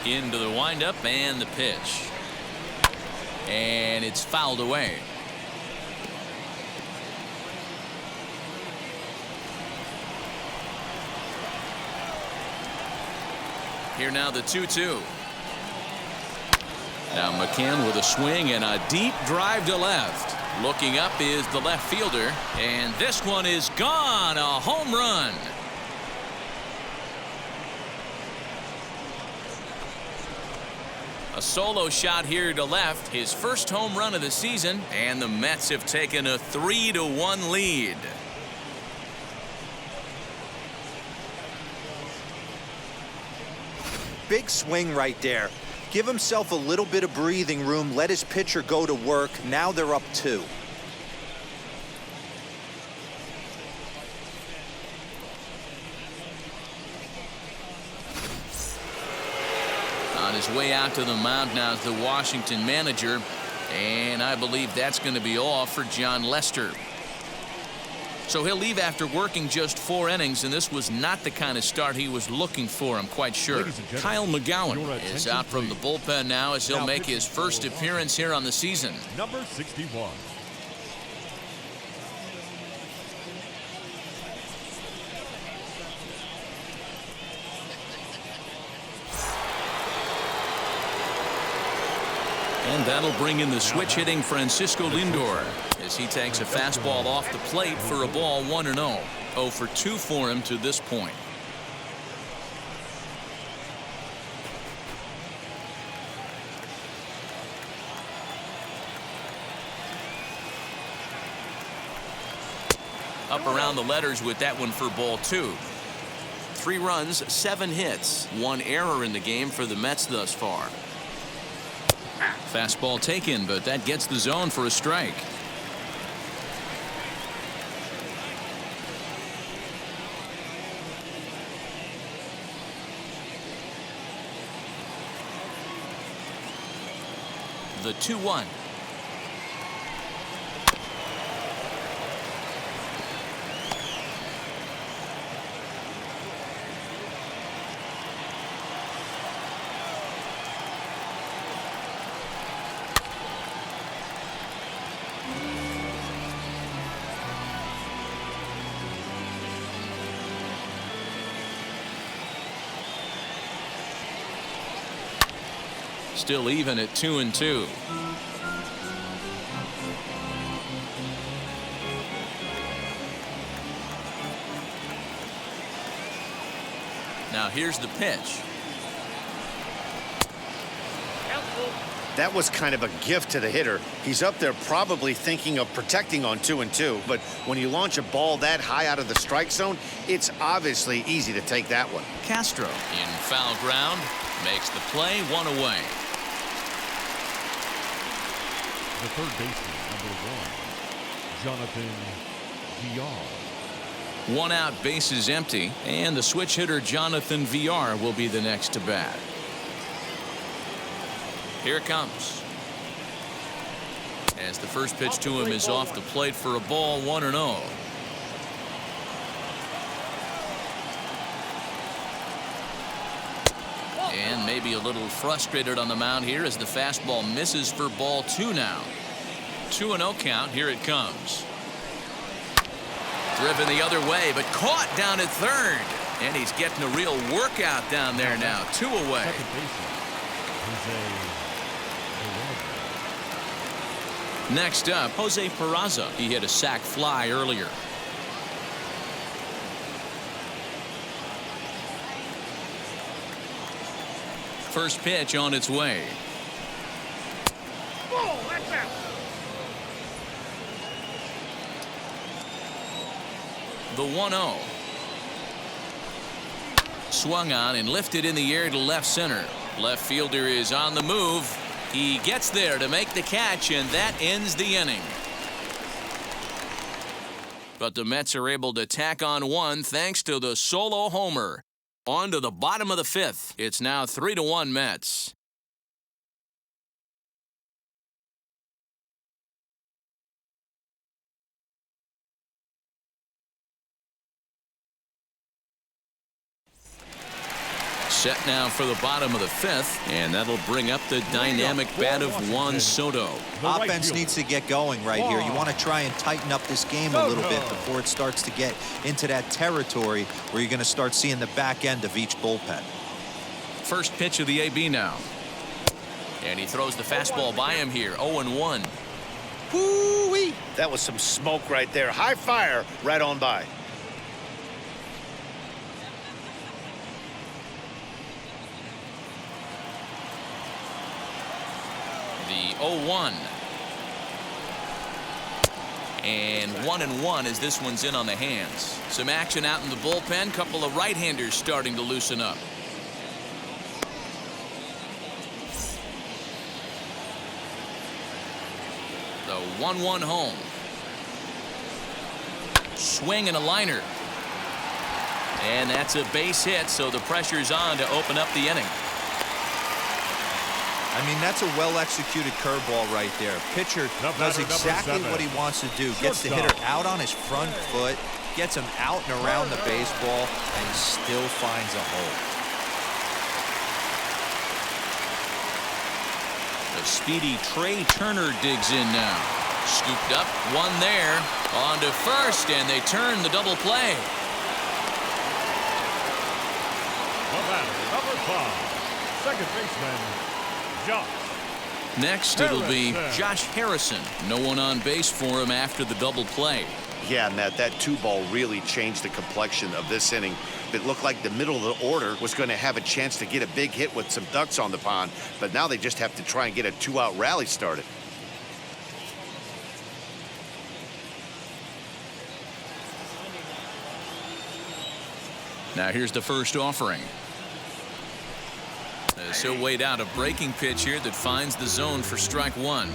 Into the windup and the pitch, and it's fouled away. Here now the 2-2. Now McCann with a swing and a deep drive to left. Looking up is the left fielder, and this one is gone. A home run. A solo shot here to left. His first home run of the season, and the Mets have taken a 3-1 lead. Big swing right there. Give himself a little bit of breathing room. Let his pitcher go to work. Now they're up 2. On his way out to the mound now is the Washington manager, and I believe that's going to be all for John Lester. So he'll leave after working just 4 innings, and this was not the kind of start he was looking for, I'm quite sure. Kyle McGowan is out from the bullpen now as he'll make his first appearance here on the season. Number 61. And that'll bring in the switch-hitting Francisco Lindor as he takes a fastball off the plate for a ball. 1-0. 0 for 2 for him to this point. Up around the letters with that one for ball 2. 3 runs, 7 hits, 1 error in the game for the Mets thus far. Fastball taken, but that gets the zone for a strike. The 2-1. Still even at 2-2. Now here's the pitch. That was kind of a gift to the hitter. He's up there probably thinking of protecting on 2-2, but when you launch a ball that high out of the strike zone, it's obviously easy to take that one. Castro in foul ground makes the play, 1 away. The third baseman, number 1, Jonathan VR. 1 out, bases empty, and the switch hitter Jonathan VR will be the next to bat. Here it comes. As the first pitch to him is off the plate for a ball, 1-0. And maybe a little frustrated on the mound here as the fastball misses for ball 2 now. 2-0 count. Here it comes. Driven the other way, but caught down at third. And he's getting a real workout down there now. 2 away. Second baseman, Next up, Jose Peraza. He hit a sac fly earlier. First pitch on its way. The 1-0. Swung on and lifted in the air to left center. Left fielder is on the move. He gets there to make the catch, and that ends the inning. But the Mets are able to tack on 1 thanks to the solo homer. On to the bottom of the 5th. It's now 3-1 Mets. Set now for the bottom of the 5th, and that'll bring up the dynamic bat of Juan Soto. Offense needs to get going right here. You want to try and tighten up this game a little bit before it starts to get into that territory where you're going to start seeing the back end of each bullpen. First pitch of the AB now. And he throws the fastball by him here. 0-1. Woo-wee! That was some smoke right there. High fire right on by. The 0-1. And 1-1 as this one's in on the hands. Some action out in the bullpen. Couple of right-handers starting to loosen up. The 1-1 home. Swing and a liner. And that's a base hit, so the pressure's on to open up the inning. I mean, that's a well-executed curveball right there. Pitcher does exactly what he wants to do. Gets the hitter out on his front foot, gets him out and around the baseball, and he still finds a hole. The speedy Trey Turner digs in now. Scooped up, one there. On to first, and they turn the double play. The batter, number 5, second baseman, Josh. Next, it'll be Josh Harrison. No one on base for him after the double play. Yeah, Matt, that 2-ball really changed the complexion of this inning. It looked like the middle of the order was going to have a chance to get a big hit with some ducks on the pond, but now they just have to try and get a 2-out rally started. Now here's the first offering. The As he'll wait out a breaking pitch here that finds the zone for strike one.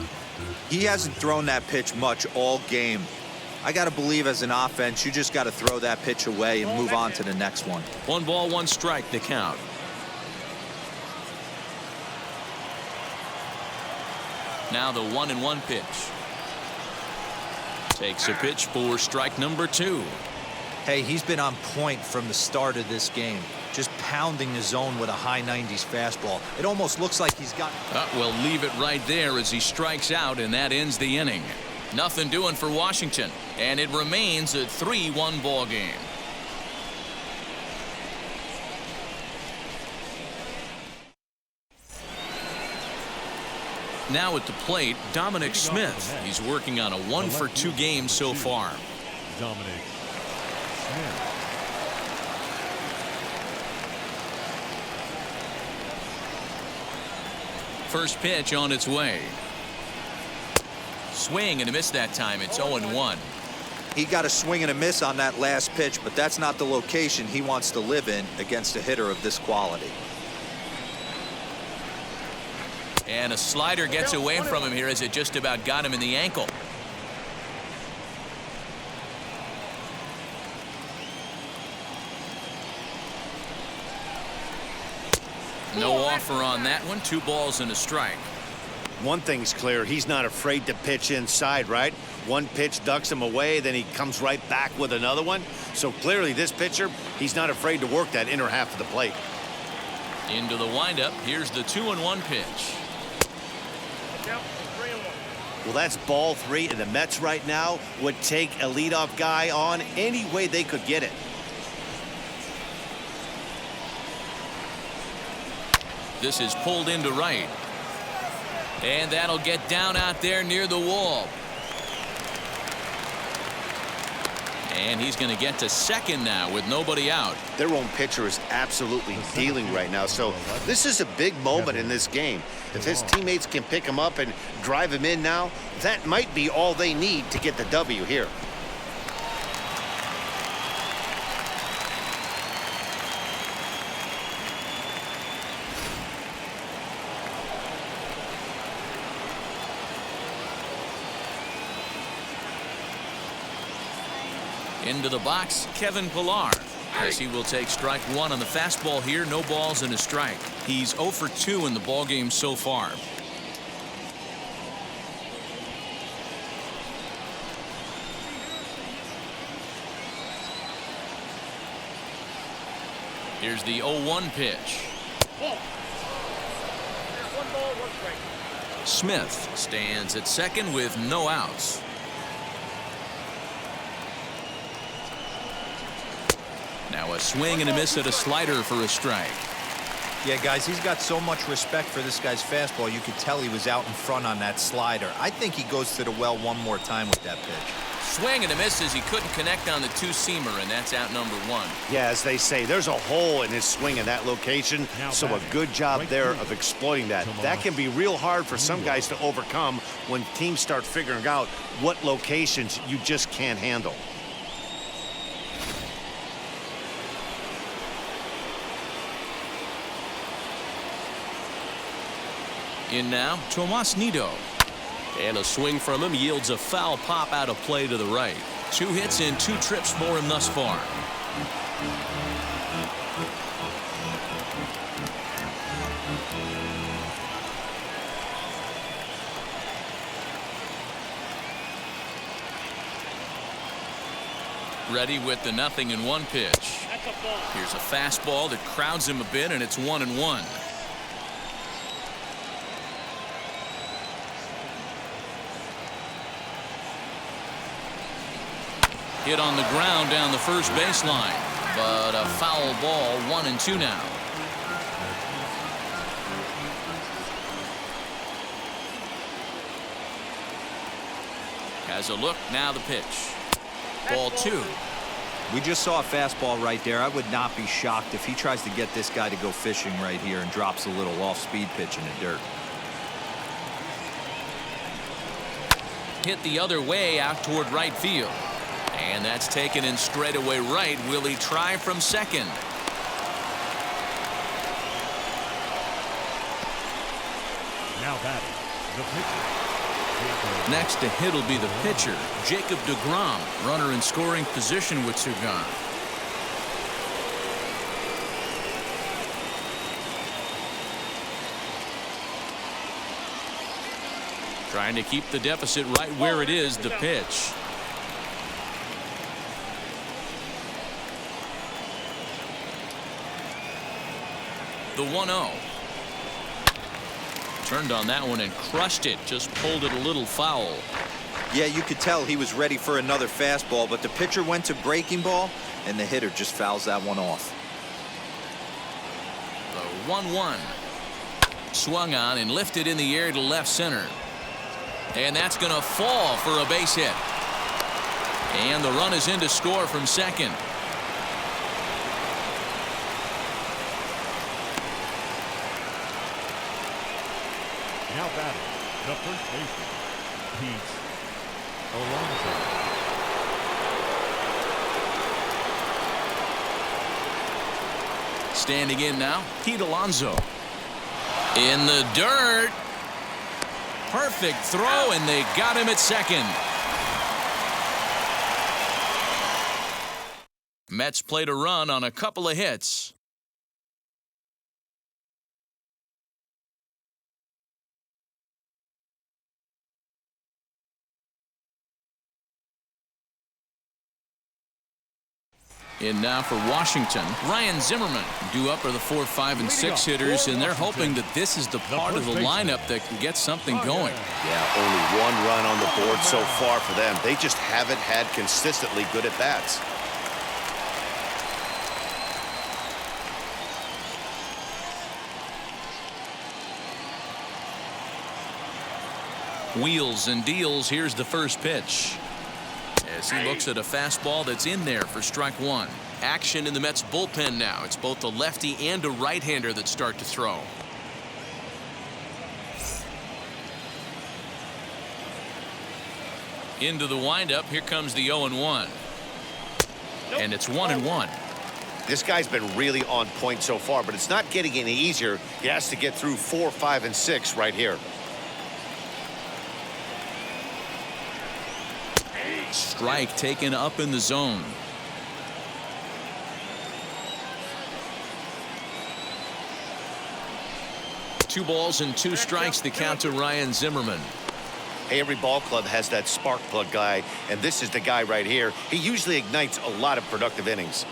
He hasn't thrown that pitch much all game. I got to believe as an offense, you just got to throw that pitch away and move on to the next one. 1 ball, 1 strike to count. Now the 1-1 pitch. Takes a pitch for strike number 2. Hey, he's been on point from the start of this game. Just pounding the zone with a high 90s fastball. It almost looks like he's got... We'll leave it right there as he strikes out, and that ends the inning. Nothing doing for Washington, and it remains a 3-1 ball game. Now at the plate, Dominic Smith. He's working on a 1-for-2 game so far. Dominic Smith. First pitch on its way. Swing and a miss that time. It's 0-1. He got a swing and a miss on that last pitch, but that's not the location he wants to live in against a hitter of this quality. And a slider gets away from him here as it just about got him in the ankle. No offer on that one. 2 balls and a strike. One thing's clear, he's not afraid to pitch inside, right? One pitch ducks him away, then he comes right back with another one. So clearly this pitcher, he's not afraid to work that inner half of the plate. Into the windup. Here's the 2-1 pitch. Well, that's ball 3, and the Mets right now would take a leadoff guy on any way they could get it. This is pulled into right. And that'll get down out there near the wall. And he's going to get to second now with nobody out. Their own pitcher is absolutely dealing right now. So this is a big moment in this game. If his teammates can pick him up and drive him in now, that might be all they need to get the W here. Into the box, Kevin Pillar, as he will take strike 1 on the fastball here. No balls and a strike. He's 0 for 2 in the ballgame so far. Here's the 0-1 pitch. Smith stands at second with no outs. Now a swing and a miss at a slider for a strike. Yeah, guys, he's got so much respect for this guy's fastball. You could tell he was out in front on that slider. I think he goes to the well one more time with that pitch. Swing and a miss as he couldn't connect on the 2-seamer, and that's out number 1. Yeah, as they say, there's a hole in his swing in that location, so a good job there of exploiting that. That can be real hard for some guys to overcome when teams start figuring out what locations you just can't handle. In now, Tomas Nido. And a swing from him yields a foul pop out of play to the right. 2 hits and 2 trips for him thus far. Ready with the 0-1 pitch. Here's a fastball that crowds him a bit, and it's 1-1. Hit on the ground down the first baseline, but a foul ball. 1-2 now. Has a look. Now the pitch. Ball 2. We just saw a fastball right there. I would not be shocked if he tries to get this guy to go fishing right here and drops a little off-speed pitch in the dirt. Hit the other way out toward right field. And that's taken in straightaway right. Will he try from second? Now batting, the pitcher. Next to hit will be the pitcher, Jacob deGrom, runner in scoring position with two gone. Trying to keep the deficit right where it is, the pitch. The 1-0. Turned on that one and crushed it. Just pulled it a little foul. Yeah, you could tell he was ready for another fastball, but the pitcher went to breaking ball, and the hitter just fouls that one off. The 1-1. Swung on and lifted in the air to left center. And that's going to fall for a base hit. And the run is in to score from second. Now batting, the first baseman, Pete Alonso. Standing in now, Pete Alonso. In the dirt. Perfect throw, and they got him at second. Mets played a run on a couple of hits. In now for Washington, Ryan Zimmerman. Due up are the 4, 5, and 6 hitters, and they're hoping that this is the part of the lineup that can get something going. Yeah, only one run on the board so far for them. They just haven't had consistently good at-bats. Wheels and deals. Here's the first pitch. As he looks at a fastball that's in there for strike one. Action in the Mets bullpen now. It's both a lefty and a right-hander that start to throw. Into the windup. Here comes the 0-1. And it's 1-1. This guy's been really on point so far, but it's not getting any easier. He has to get through 4, 5, and 6 right here. Strike taken up in the zone. Two balls and two strikes, the count to Ryan Zimmerman. Hey, every ball club has that spark plug guy, and this is the guy right here. He usually ignites a lot of productive innings.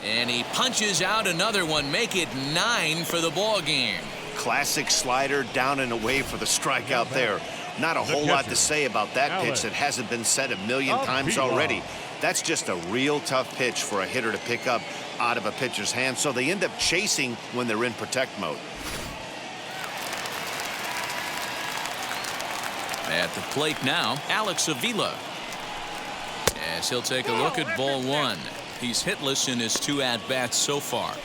And he punches out another one. Make it 9 for the ball game. Classic slider down and away for the strikeout there. Not a whole lot to say about that pitch that hasn't been said a million times already. That's just a real tough pitch for a hitter to pick up out of a pitcher's hand, so they end up chasing when they're in protect mode. At the plate now, Alex Avila. As he'll take a look at ball one. He's hitless in his 2 at-bats so far.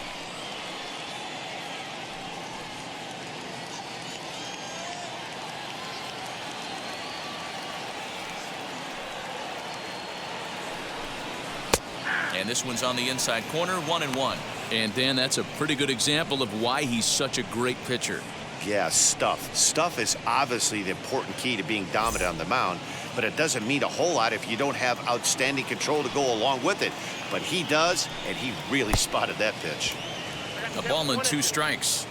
And this one's on the inside corner, 1-1. And Dan, that's a pretty good example of why he's such a great pitcher. Yeah, stuff. Stuff is obviously the important key to being dominant on the mound, but it doesn't mean a whole lot if you don't have outstanding control to go along with it. But he does, and he really spotted that pitch. A ball and 2 strikes.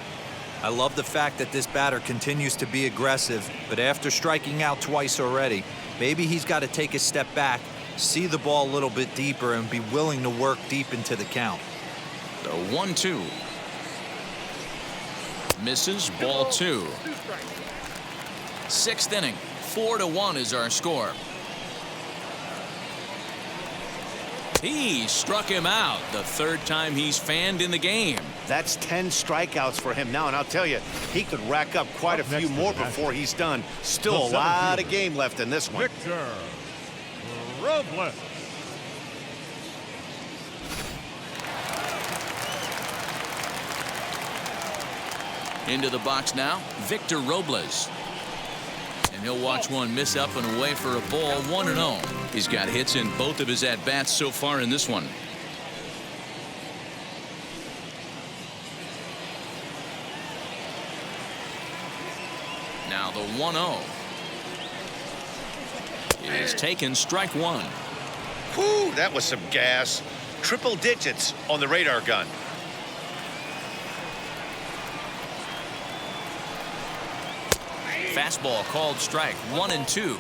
I love the fact that this batter continues to be aggressive, but after striking out twice already, maybe he's got to take a step back, see the ball a little bit deeper, and be willing to work deep into the count. The 1-2. Misses, ball 2. 6th inning, 4-1 is our score. He struck him out, the 3rd time he's fanned in the game. That's 10 strikeouts for him now, and I'll tell you, he could rack up quite a few more before he's done. Still a lot of game left in this one. Victor Robles. Into the box now, Victor Robles. And he'll watch one miss up and away for a ball, 1-0. He's got hits in both of his at-bats so far in this one. Now the 1-0 is taken, strike one. Whew, that was some gas. Triple digits on the radar gun. Fastball called strike, 1-2.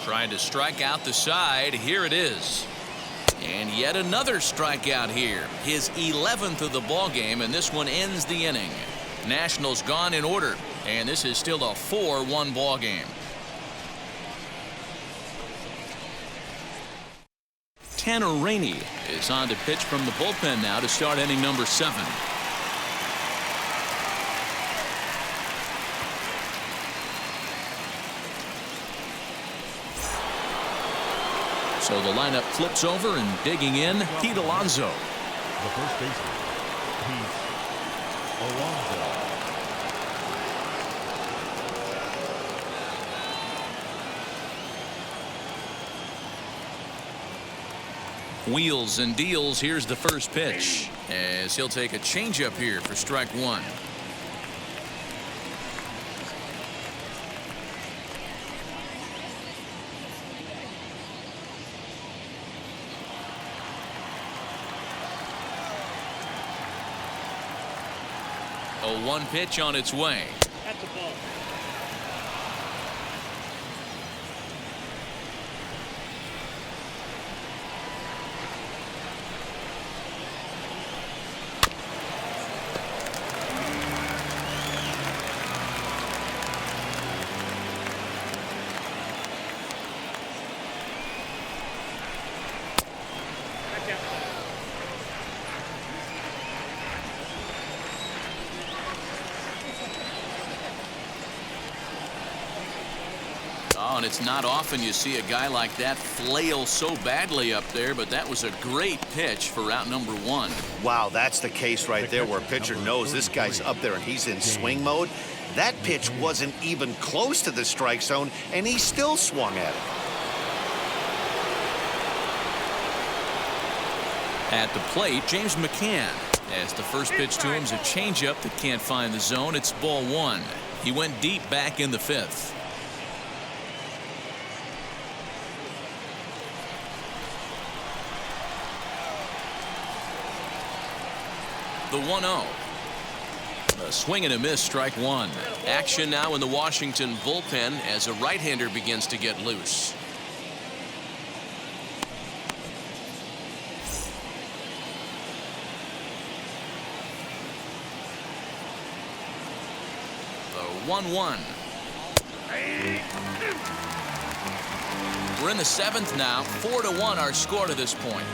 Trying to strike out the side. Here it is. And yet another strikeout here. His 11th of the ball game, and this one ends the inning. Nationals gone in order, and this is still a 4-1 ball game. Tanner Rainey is on to pitch from the bullpen now to start inning number 7. So the lineup flips over, and digging in, Pete Alonso. The first baseman, Pete Alonso. Wheels and deals. Here's the first pitch, as he'll take a changeup here for strike one. A 1 pitch on its way. That's a ball. Oh, and it's not often you see a guy like that flail so badly up there, but that was a great pitch for out number 1. Wow, that's the case right there where a pitcher knows this guy's up there and he's in swing mode. That pitch wasn't even close to the strike zone, and he still swung at it. At the plate, James McCann, as the first pitch to him is a changeup that can't find the zone. It's ball 1. He went deep back in the 5th. The 1-0. A swing and a miss, strike one. Action now in the Washington bullpen as a right-hander begins to get loose. The 1-1. We're in the 7th now. 4-1 our score to this point.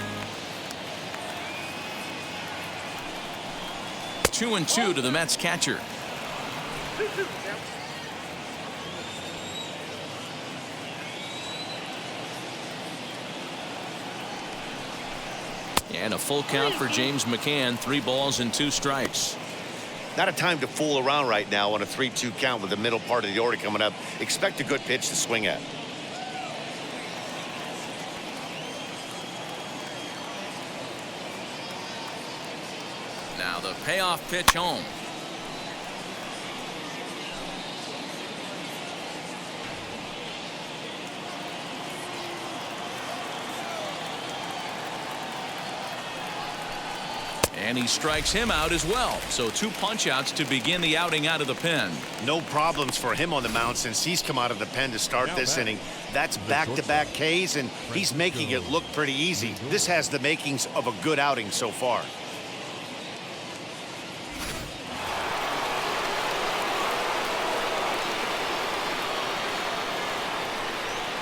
2-2 to the Mets catcher. And a full count for James McCann. 3 balls and 2 strikes. Not a time to fool around right now on a 3-2 count with the middle part of the order coming up. Expect a good pitch to swing at. Now the payoff pitch home. And he strikes him out as well. So 2 punch-outs to begin the outing out of the pen. No problems for him on the mound since he's come out of the pen to start this inning. That's back-to-back Ks, and he's making it look pretty easy. This has the makings of a good outing so far.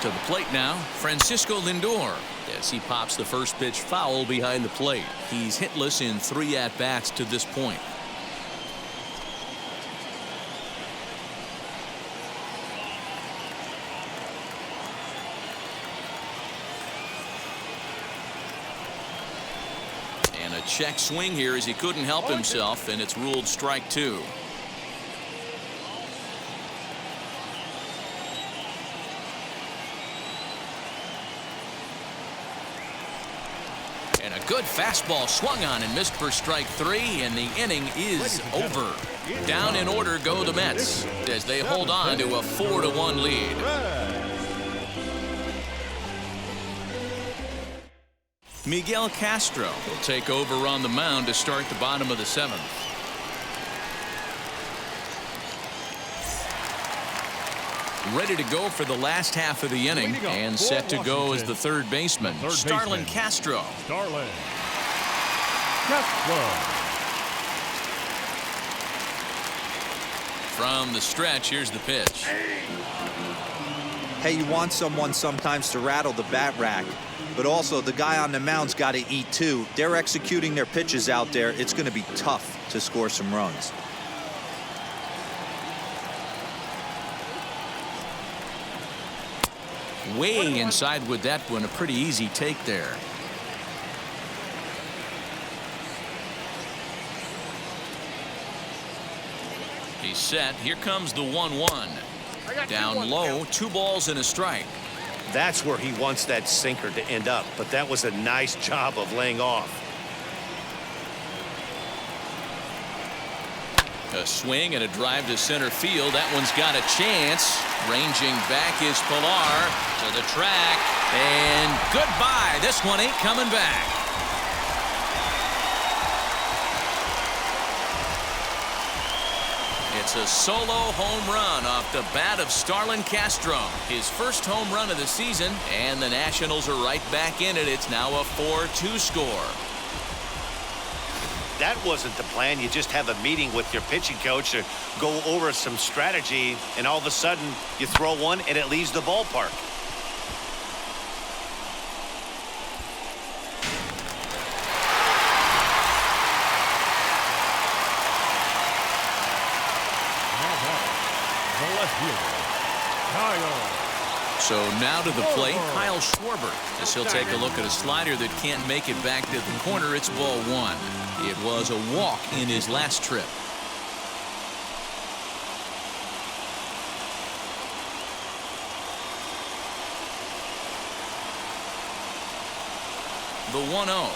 To the plate now, Francisco Lindor, as he pops the first pitch foul behind the plate. He's hitless in 3 at-bats to this point. And a check swing here as he couldn't help himself, and it's ruled strike 2. Good fastball swung on and missed for strike 3, and the inning is over. Down in order go the Mets as they hold on to a 4-1 lead. Miguel Castro will take over on the mound to start the bottom of the 7th. Ready to go for the last half of the inning and set to go as the third baseman, Starlin Castro. Starlin Castro. From the stretch, here's the pitch. Hey, you want someone sometimes to rattle the bat rack, but also the guy on the mound's got to eat too. They're executing their pitches out there. It's going to be tough to score some runs. Way inside with that one, a pretty easy take there. He's set. Here comes the 1-1. Down low, 2 balls and a strike. That's where he wants that sinker to end up, but that was a nice job of laying off. A swing and a drive to center field. That one's got a chance. Ranging back is Pilar to the track. And goodbye. This one ain't coming back. It's a solo home run off the bat of Starlin Castro. His first home run of the season, and the Nationals are right back in it. It's now a 4-2 score. That wasn't the plan. You just have a meeting with your pitching coach to go over some strategy, and all of a sudden you throw one and it leaves the ballpark. The left fielder, Kyle. So now to the plate, Kyle Schwarber, as he'll take a look at a slider that can't make it back to the corner. It's ball 1. It was a walk in his last trip. The 1-0.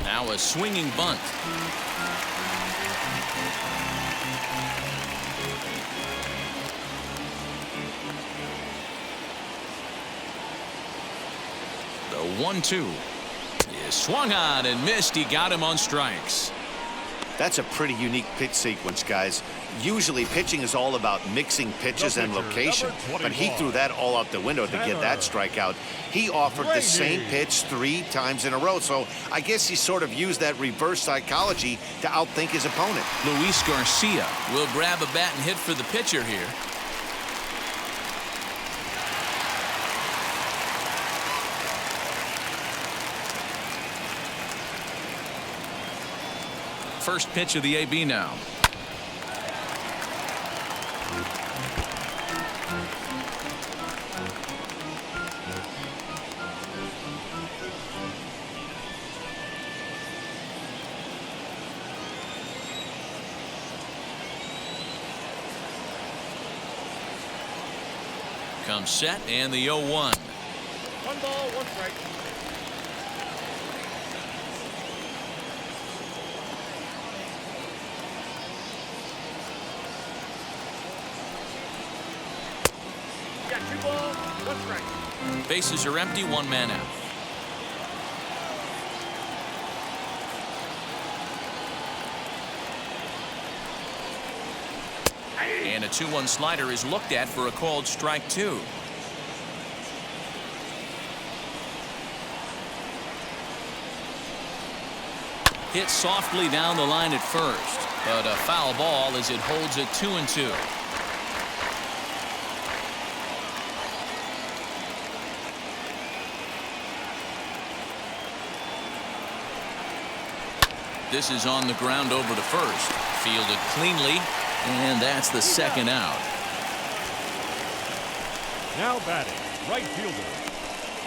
Now a swinging bunt. The 1-2 is swung on and missed. He got him on strikes. That's a pretty unique pitch sequence, guys. Usually pitching is all about mixing pitches and location, but he threw that all out the window to get that strikeout. He offered the same pitch 3 times in a row, so I guess he sort of used that reverse psychology to outthink his opponent. Luis Garcia will grab a bat and hit for the pitcher here. First pitch of the AB now. Comes set and the 0-1. 1 ball, 1 strike. Got 2 balls, 1 strike. Bases are empty, 1 man out. And a 2-1 slider is looked at for a called strike 2. Hit softly down the line at first, but a foul ball as it holds it 2-2. This is on the ground over to first. Fielded cleanly, and that's the second out. Now batting, right fielder,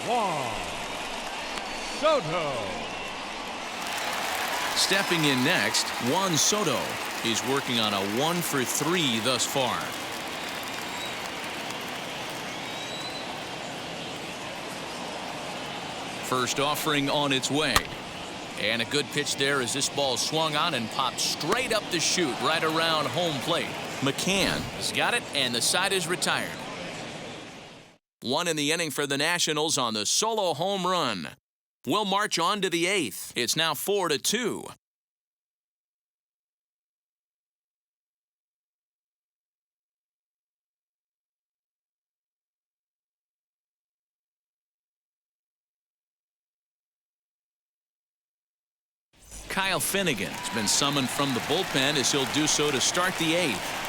Juan Soto. Stepping in next, Juan Soto. He's working on a 1-for-3 thus far. First offering on its way. And a good pitch there as this ball swung on and popped straight up the chute right around home plate. McCann has got it, and the side is retired. One in the inning for the Nationals on the solo home run. We'll march on to the 8th. It's now 4-2. Kyle Finnegan has been summoned from the bullpen as he'll do so to start the 8th.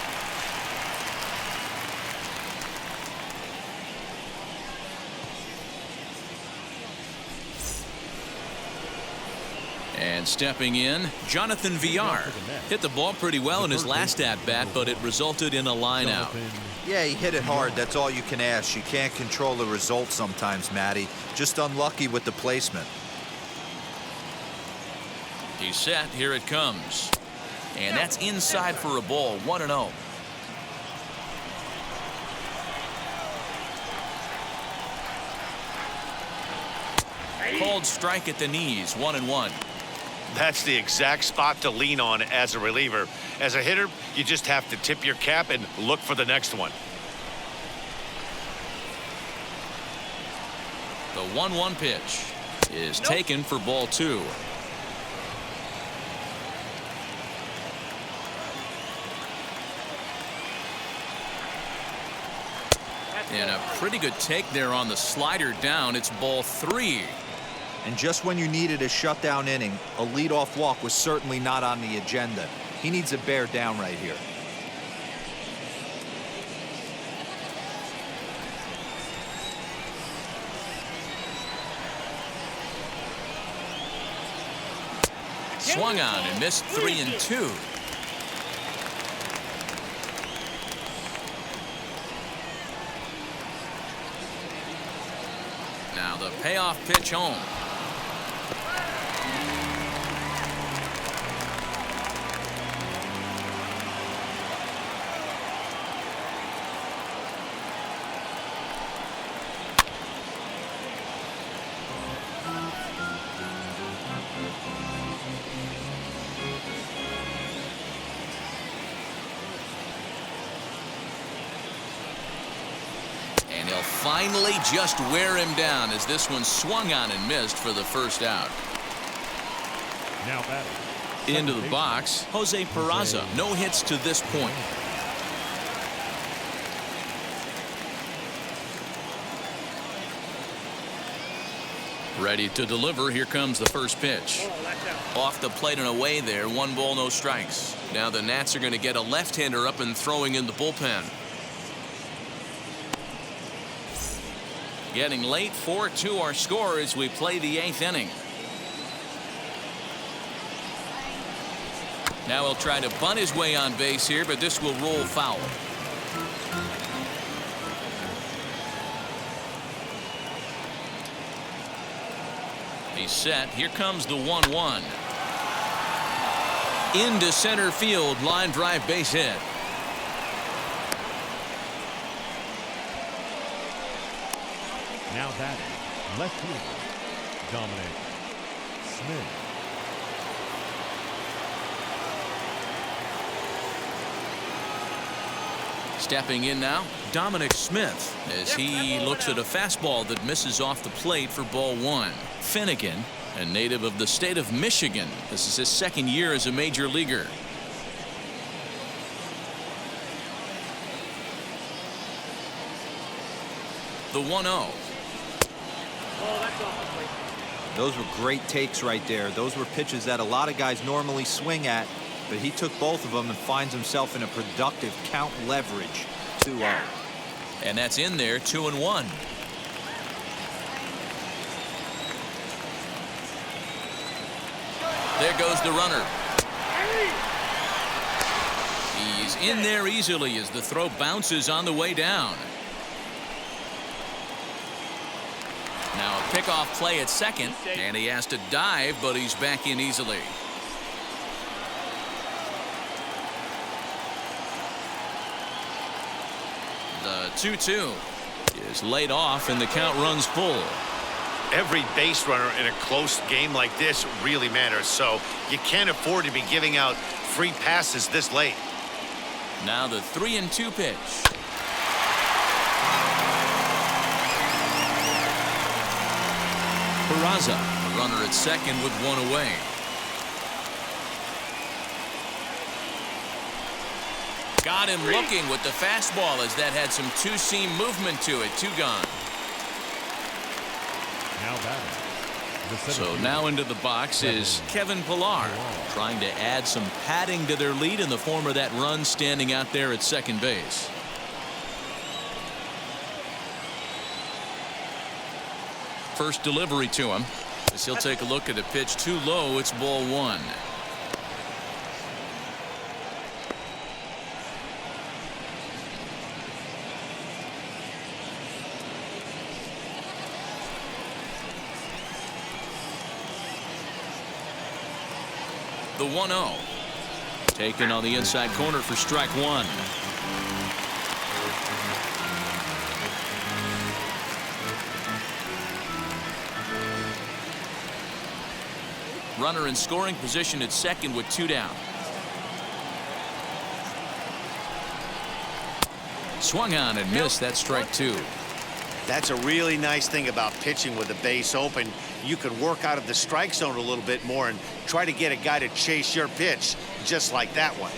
And stepping in, Jonathan Villar. Hit the ball pretty well in his last at-bat, but it resulted in a line-out. Yeah, he hit it hard. That's all you can ask. You can't control the result sometimes, Matty. Just unlucky with the placement. He's set. Here it comes. And that's inside for a ball. 1-0. Called strike at the knees. 1-1. That's the exact spot to lean on as a reliever. As a hitter, you just have to tip your cap and look for the next one. The 1-1 pitch is taken for ball 2. And a pretty good take there on the slider down. It's ball 3. And just when you needed a shutdown inning, a leadoff walk was certainly not on the agenda. He needs a bear down right here. Swung on and missed 3-2. Now the payoff pitch home. And he'll finally just wear him down as this one swung on and missed for the first out. Now batting. Into the box, Jose Peraza. No hits to this point. Ready to deliver. Here comes the first pitch. Off the plate and away there. 1 ball, no strikes. Now the Nats are going to get a left-hander up and throwing in the bullpen. Getting late. 4-2 our score as we play the 8th inning. Now he'll try to bunt his way on base here, but this will roll foul. He's set. Here comes the 1-1. Into center field. Line drive base hit. Now batting. Left fielder. Dominic Smith. Stepping in now, Dominic Smith, as he looks at a fastball that misses off the plate for ball 1. Finnegan, a native of the state of Michigan. This is his 2nd year as a major leaguer. The 1-0. Those were great takes right there. Those were pitches that a lot of guys normally swing at, but he took both of them and finds himself in a productive count leverage 2-0. And that's in there. 2-1. There goes the runner. He's in there easily as the throw bounces on the way down. Now a pickoff play at second, and he has to dive, but he's back in easily. The 2-2 is laid off, and the count runs full. Every base runner in a close game like this really matters, so you can't afford to be giving out free passes this late. Now the 3-2 pitch. Peraza, a runner at second with one away. Got him looking with the fastball as that had some two-seam movement to it. 2 gone. Now batting. So now into the box is Kevin Pillar, trying to add some padding to their lead in the form of that run standing out there at second base. First delivery to him as he'll take a look at a pitch too low. It's ball 1. The 1-0. Taken on the inside corner for strike 1. Runner in scoring position at second with 2 down. Swung on and missed. That's strike 2. That's a really nice thing about pitching with the base open. You can work out of the strike zone a little bit more and try to get a guy to chase your pitch just like that one.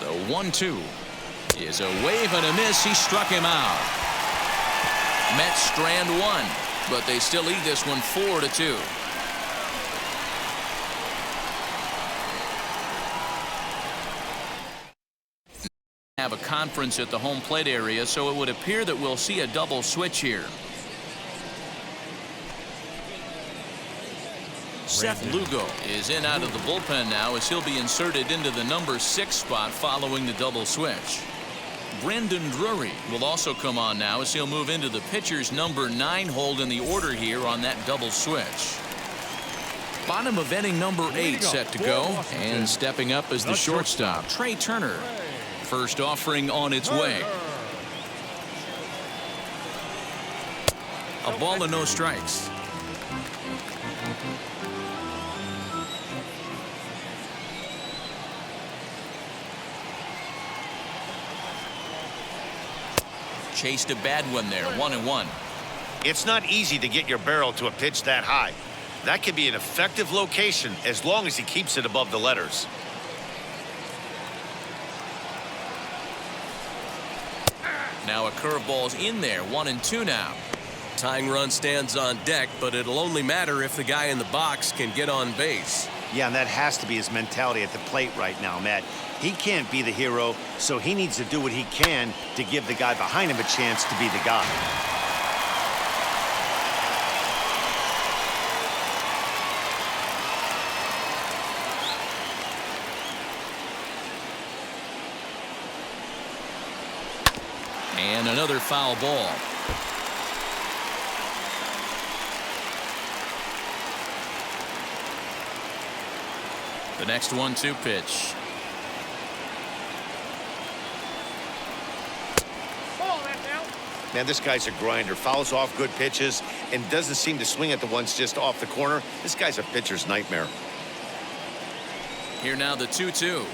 The 1-2 is a wave and a miss. He struck him out. Mets strand 1, but they still lead this one 4-2. Have a conference at the home plate area, so it would appear that we'll see a double switch here. Seth Lugo is in out of the bullpen now as he'll be inserted into the number 6 spot following the double switch. Brandon Drury will also come on now as he'll move into the pitcher's number 9 hold in the order here on that double switch. Bottom of inning number 8 set to go, and stepping up as the shortstop, Trey Turner. First offering on its way. A ball and no strikes. Chased a bad one there, 1-1. It's not easy to get your barrel to a pitch that high. That can be an effective location as long as he keeps it above the letters. Now a curveball's in there, 1-2 now. Tying run stands on deck, but it'll only matter if the guy in the box can get on base. Yeah, and that has to be his mentality at the plate right now, Matt. He can't be the hero, so he needs to do what he can to give the guy behind him a chance to be the guy. And another foul ball. The next 1-2 pitch. Ball, that's out. Man, this guy's a grinder. Fouls off good pitches and doesn't seem to swing at the ones just off the corner. This guy's a pitcher's nightmare. Here now the 2-2.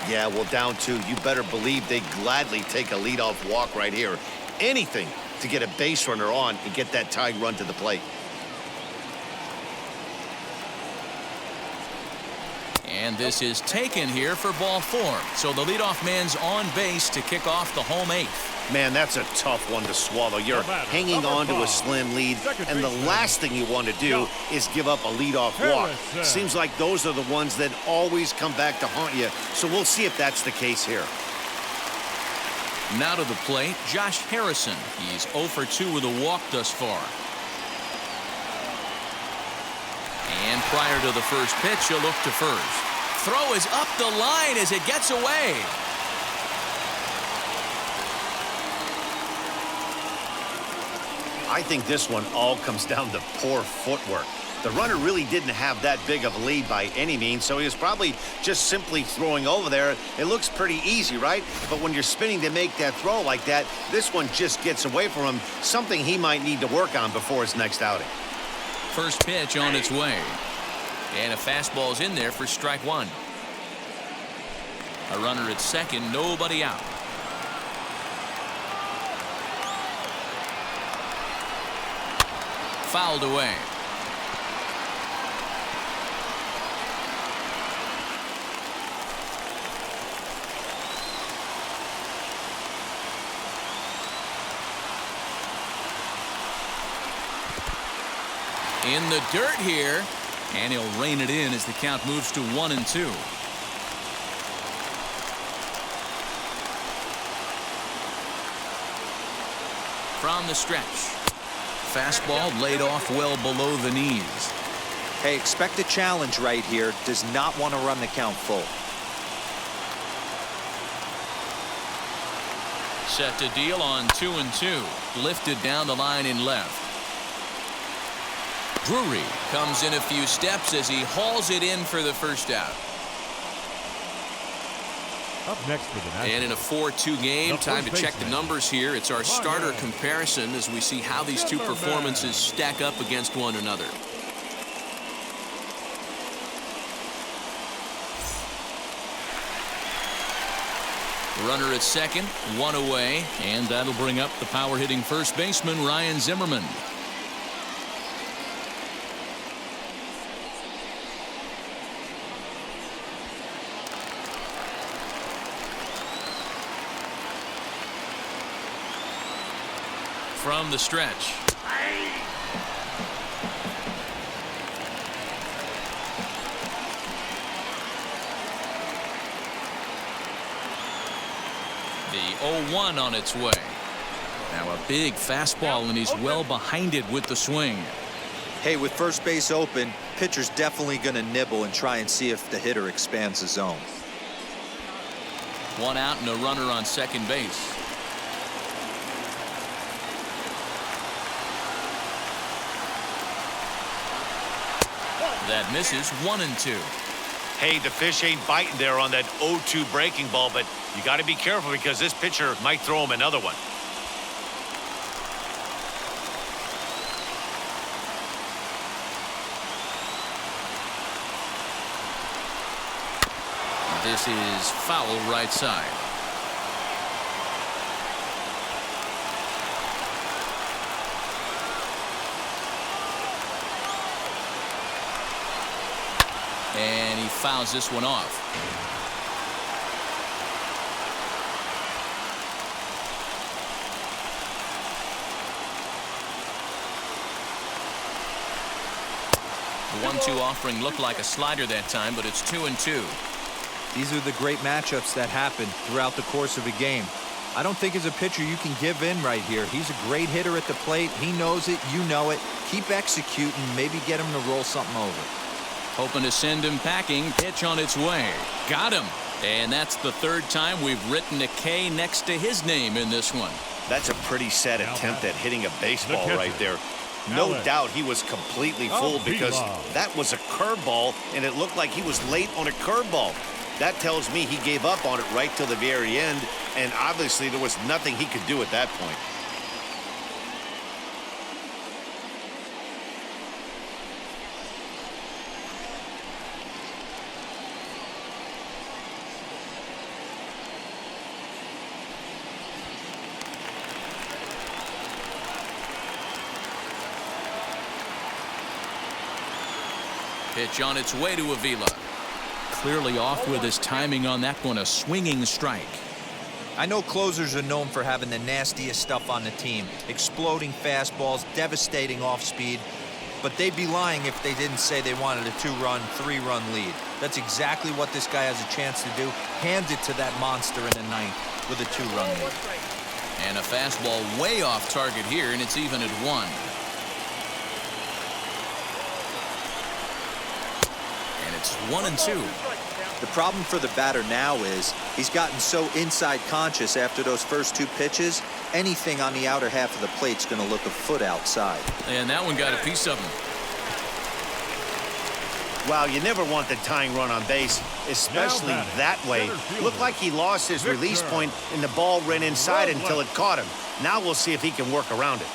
Yeah, well, down 2. You better believe they gladly take a leadoff walk right here. Anything to get a base runner on and get that tying run to the plate. And this is taken here for ball 4. So the leadoff man's on base to kick off the home 8th. Man, that's a tough one to swallow. You're hanging on to a slim lead, and the last thing you want to do is give up a leadoff walk. Seems like those are the ones that always come back to haunt you, so we'll see if that's the case here. Now to the plate, Josh Harrison. He's 0 for 2 with a walk thus far. And prior to the first pitch, he'll look to first. Throw is up the line as it gets away. I think this one all comes down to poor footwork. The runner really didn't have that big of a lead by any means, so he was probably just simply throwing over there. It looks pretty easy, right? But when you're spinning to make that throw like that, this one just gets away from him, something he might need to work on before his next outing. First pitch on its way. And a fastball is in there for strike one. A runner at second, nobody out. Fouled away. In the dirt here, and he'll rein it in as the count moves to 1-2. From the stretch. Fastball laid off well below the knees. Hey, expect a challenge right here. Does not want to run the count full. Set to deal on 2-2. Lifted down the line in left. Drury comes in a few steps as he hauls it in for the first out. Up next for the Nationals. And in a 4-2 game, The time to first check the baseman. numbers here. It's our starter comparison as we see how these two performances stack up against one another. Runner at second, one away, and that'll bring up the power-hitting first baseman, Ryan Zimmerman. From the stretch. The 0-1 on its way. Now a big fastball, and he's well behind it with the swing. Hey, with first base open, pitcher's definitely going to nibble and try and see if the hitter expands the zone. One out and a runner on second base. That misses. 1-2. Hey, the fish ain't biting there on that 0-2 breaking ball, but you got to be careful because this pitcher might throw him another one. This is foul right side. And he fouls this one off. The 1-2 offering looked like a slider that time, but it's 2-2. These are the great matchups that happen throughout the course of a game. I don't think as a pitcher you can give in right here. He's a great hitter at the plate. He knows it. You know it. Keep executing. Maybe get him to roll something over. Hoping to send him packing. Pitch on its way. Got him. And that's the third time we've written a K next to his name in this one. That's a pretty sad attempt at hitting a baseball right there. No doubt he was completely fooled because that was a curveball, and it looked like he was late on a curveball. That tells me he gave up on it right till the very end, and obviously there was nothing he could do at that point. Pitch on its way to Avila. Clearly off with his timing on that one. A swinging strike. I know closers are known for having the nastiest stuff on the team. Exploding fastballs, devastating off speed. But they'd be lying if they didn't say they wanted a 2-run, 3-run lead. That's exactly what this guy has a chance to do. Hand it to that monster in the ninth with a 2-run lead. And a fastball way off target here, and it's even at 1. And it's 1-2. The problem for the batter now is he's gotten so inside conscious after those first 2 pitches, anything on the outer half of the plate's going to look a foot outside. And that one got a piece of him. Well, you never want the tying run on base, especially Now batting, that way. center fielder, Looked like he lost his release Victor. point and the ball ran inside Run until it left. caught him. Now we'll see if he can work around it.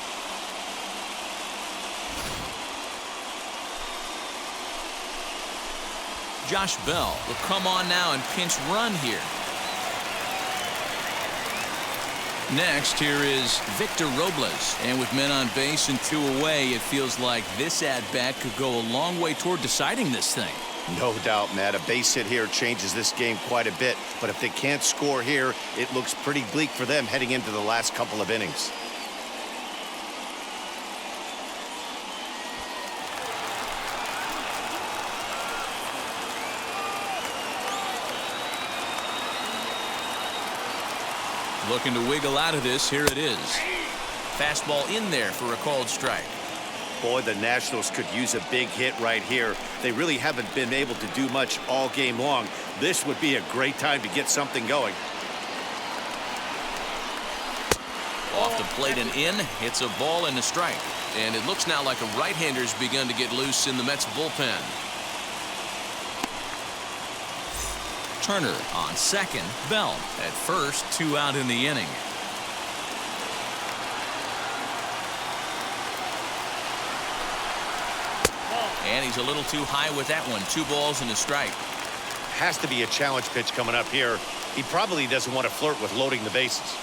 Josh Bell will come on now and pinch run here. Next, here is Victor Robles. And with men on base and 2 away, it feels like this at-bat could go a long way toward deciding this thing. No doubt, Matt. A base hit here changes this game quite a bit. But if they can't score here, it looks pretty bleak for them heading into the last couple of innings. Looking to wiggle out of this. Here it is. Fastball in there for a called strike. Boy, the Nationals could use a big hit right here. They really haven't been able to do much all game long. This would be a great time to get something going. Off the plate and in. Hits a ball and a strike. And it looks now like a right-hander's begun to get loose in the Mets bullpen. Turner on second. Bell at first. 2 out in the inning. And he's a little too high with that one. 2 balls and a strike. Has to be a challenge pitch coming up here. He probably doesn't want to flirt with loading the bases.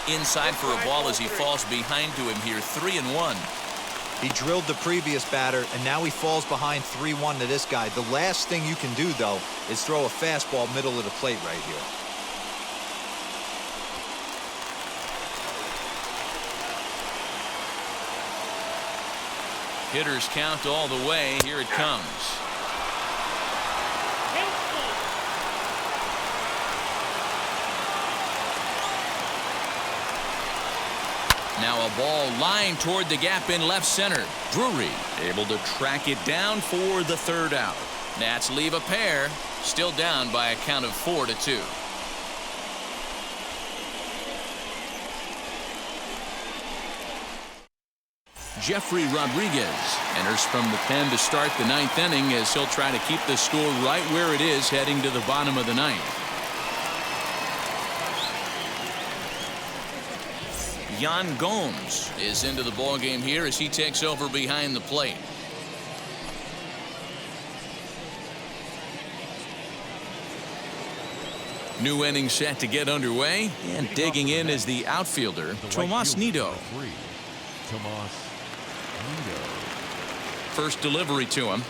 Inside for a ball as he falls behind to him here. 3-1. He drilled the previous batter, and now he falls behind 3-1 to this guy. The last thing you can do, though, is throw a fastball middle of the plate right here. Hitters count all the way. Here it comes. Now a ball lined toward the gap in left center. Drury able to track it down for the 3rd out. Nats leave a pair. Still down by a count of 4-2. Jeffrey Rodriguez enters from the pen to start the 9th inning as he'll try to keep the score right where it is heading to the bottom of the 9th. Yan Gomes is into the ballgame here as he takes over behind the plate. New inning set to get underway, and digging in is the outfielder, Tomas Nido. Tomas Nido. First delivery to him.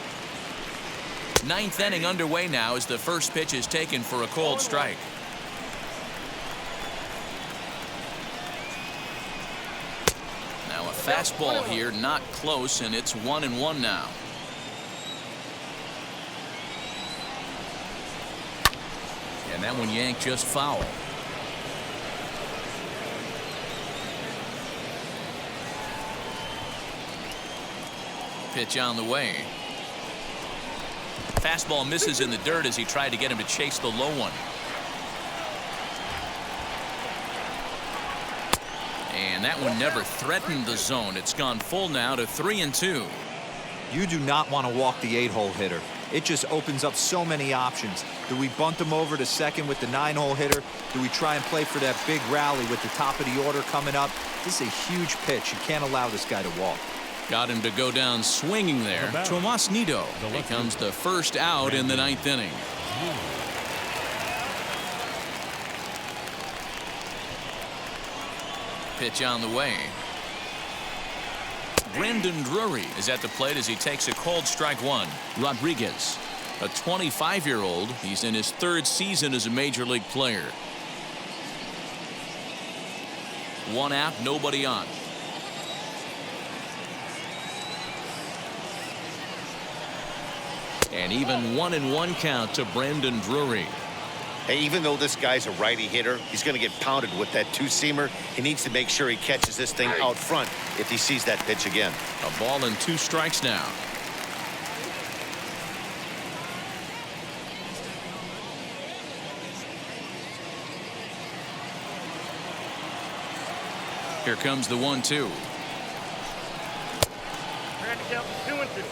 9th inning underway now as the first pitch is taken for a called strike. Now a fastball here, not close, and it's 1-1 now. And that one yanked just foul. Pitch on the way. Fastball misses in the dirt as he tried to get him to chase the low one. And that one never threatened the zone. It's gone full now to 3-2. You do not want to walk the 8-hole hitter. It just opens up so many options. Do we bunt him over to second with the 9-hole hitter? Do we try and play for that big rally with the top of the order coming up? This is a huge pitch. You can't allow this guy to walk. Got him to go down swinging there. Tomas Nido becomes the first out in the 9th inning. Pitch on the way. Brandon Drury is at the plate as he takes a called strike one. Rodriguez, a 25-year-old. He's in his 3rd season as a major league player. 1 out, nobody on. And even 1-1 count to Brandon Drury. Hey, even though this guy's a righty hitter, he's going to get pounded with that 2-seamer. He needs to make sure he catches this thing out front if he sees that pitch again. A ball and 2 strikes now. Here comes the 1-2. Trying to count 2-2.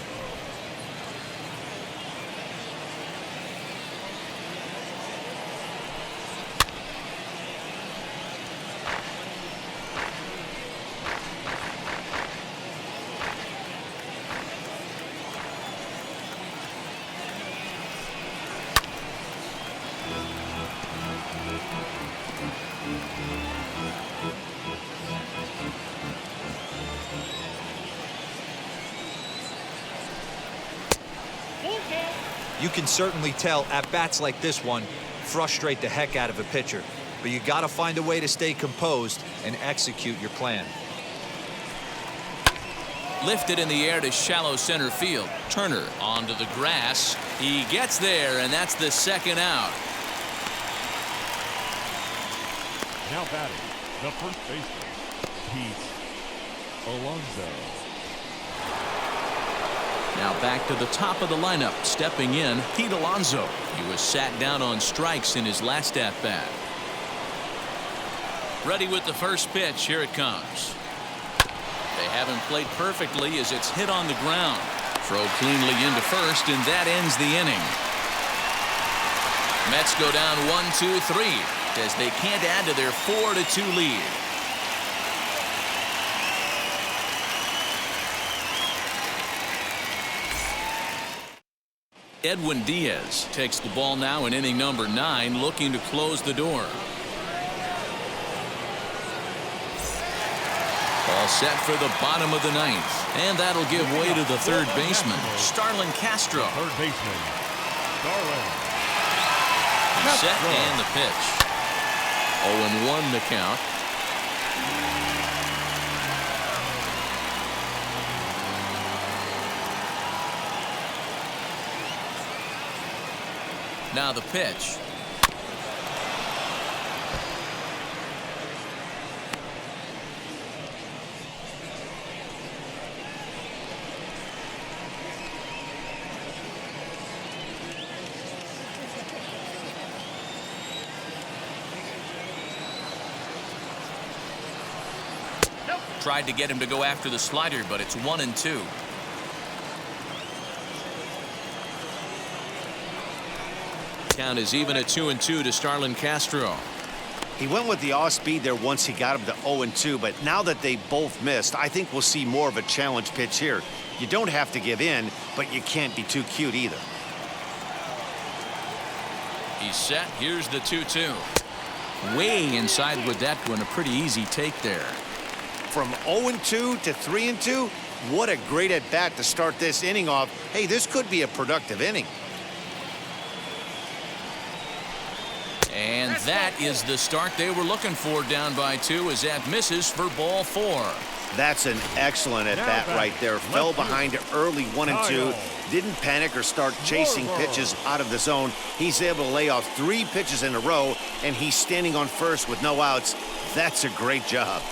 You can certainly tell at-bats like this one frustrate the heck out of a pitcher, but you got to find a way to stay composed and execute your plan. Lifted in the air to shallow center field. Turner onto the grass. He gets there, and that's the second out. Now batting, the first baseman, Pete Alonso. Now back to the top of the lineup. Stepping in, Pete Alonso. He was sat down on strikes in his last at-bat. Ready with the first pitch. Here it comes. They haven't played perfectly as it's hit on the ground. Throw cleanly into first, and that ends the inning. Mets go down 1-2-3 as they can't add to their 4-2 lead. Edwin Diaz takes the ball now in inning number 9, looking to close the door. All set for the bottom of the 9th, and that'll give way to the third baseman, Starlin Castro. Third baseman, Starlin. He's set and the pitch. 0-1 the count. Now the pitch. Tried to get him to go after the slider, but it's 1-2. Count is even at 2-2 to Starlin Castro. He went with the off speed there once he got him to 0-2, but now that they both missed, I think we'll see more of a challenge pitch here. You don't have to give in, but you can't be too cute either. He's set. Here's the 2-2. Way inside with that one. A pretty easy take there. From 0-2 to 3-2, what a great at bat to start this inning off. Hey, this could be a productive inning. And that is the start they were looking for. Down by 2 as that misses for ball 4. That's an excellent at bat right there. Fell behind early 1-2. Didn't panic or start chasing pitches out of the zone. He's able to lay off 3 pitches in a row, and he's standing on first with no outs. That's a great job.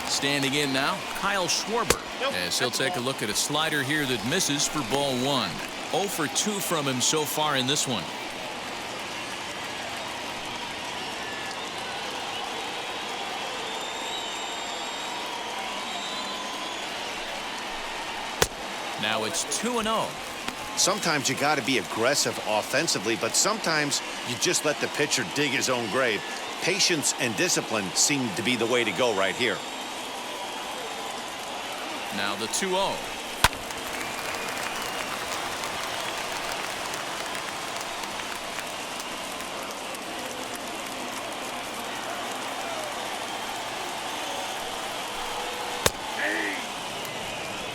Standing in now, Kyle Schwarber, as he'll take a look at a slider here that misses for ball 1. 0 for 2 from him so far in this one. Now it's 2-0. Sometimes you got to be aggressive offensively, but sometimes you just let the pitcher dig his own grave. Patience and discipline seem to be the way to go right here. Now the 2-0.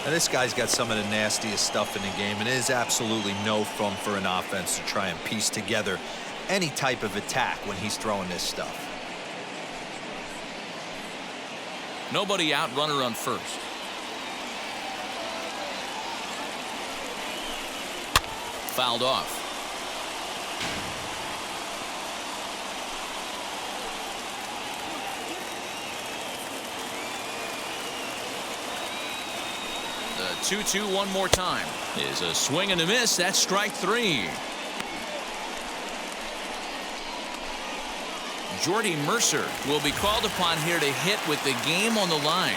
Now this guy's got some of the nastiest stuff in the game, and it is absolutely no fun for an offense to try and piece together any type of attack when he's throwing this stuff. Nobody out, runner on first. Fouled off. The 2-2 one more time. Is a swing and a miss. That's strike 3. Jordy Mercer will be called upon here to hit with the game on the line.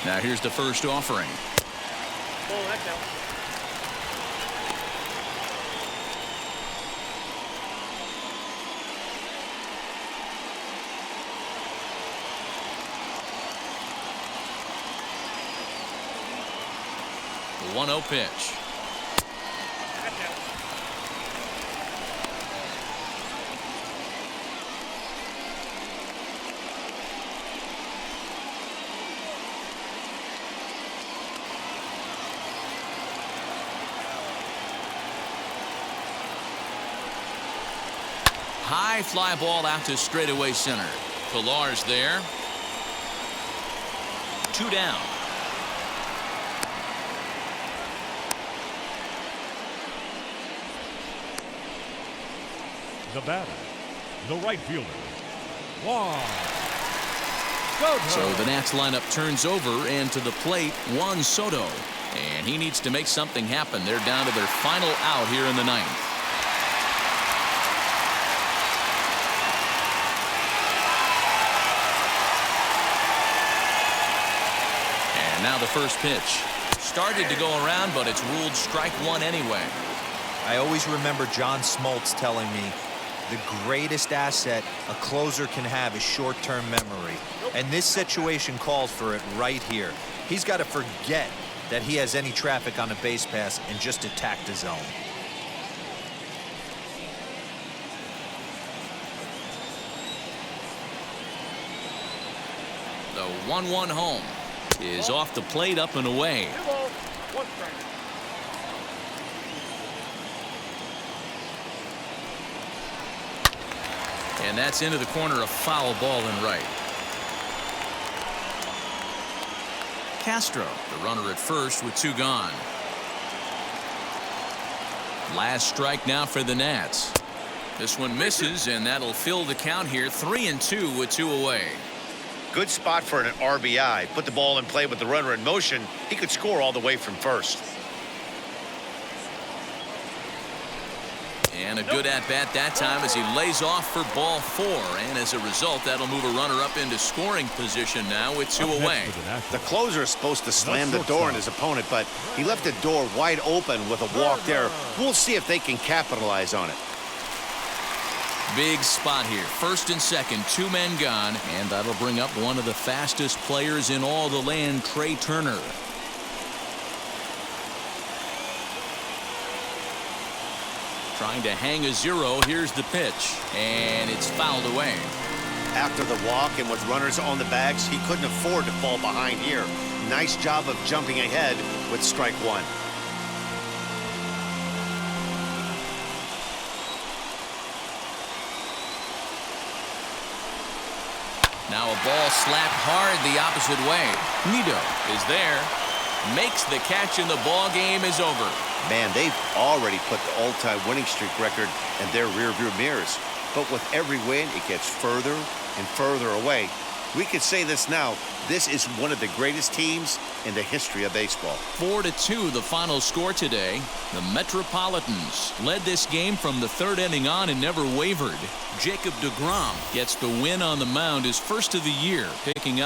Now here's the first offering. Ball that down. The 1-0 pitch. That down. High fly ball out to straightaway center. Pilar's there. 2 down. The batter, the right fielder, Juan Soto. So the Nats lineup turns over, and to the plate, Juan Soto. And he needs to make something happen. They're down to their final out here in the 9th. And now the first pitch. Started to go around, but it's ruled strike 1 anyway. I always remember John Smoltz telling me the greatest asset a closer can have is short-term memory. And this situation calls for it right here. He's got to forget that he has any traffic on the base pass and just attack the zone. The 1-1 home is off the plate, up and away. 2 balls, 1 strike. And that's into the corner, a foul ball and right. Castro, the runner at first with 2 gone. Last strike now for the Nats. This one misses, and that'll fill the count here. 3-2 with 2 away. Good spot for an RBI. Put the ball in play with the runner in motion. He could score all the way from first. And a good at-bat that time as he lays off for ball 4. And as a result, that'll move a runner up into scoring position now with 2 away. The closer is supposed to slam the door on his opponent, but he left the door wide open with a walk there. We'll see if they can capitalize on it. Big spot here. First and second, 2 men gone. And that'll bring up one of the fastest players in all the land, Trey Turner. Trying to hang a 0. Here's the pitch. And it's fouled away. After the walk and with runners on the bags, he couldn't afford to fall behind here. Nice job of jumping ahead with strike 1. Now a ball slapped hard the opposite way. Nido is there. Makes the catch, and the ball game is over. Man, they've already put the all-time winning streak record in their rearview mirrors. But with every win, it gets further and further away. We could say this now. This is one of the greatest teams in the history of baseball. 4-2 the final score today. The Metropolitans led this game from the 3rd inning on and never wavered. Jacob deGrom gets the win on the mound, his first of the year, picking up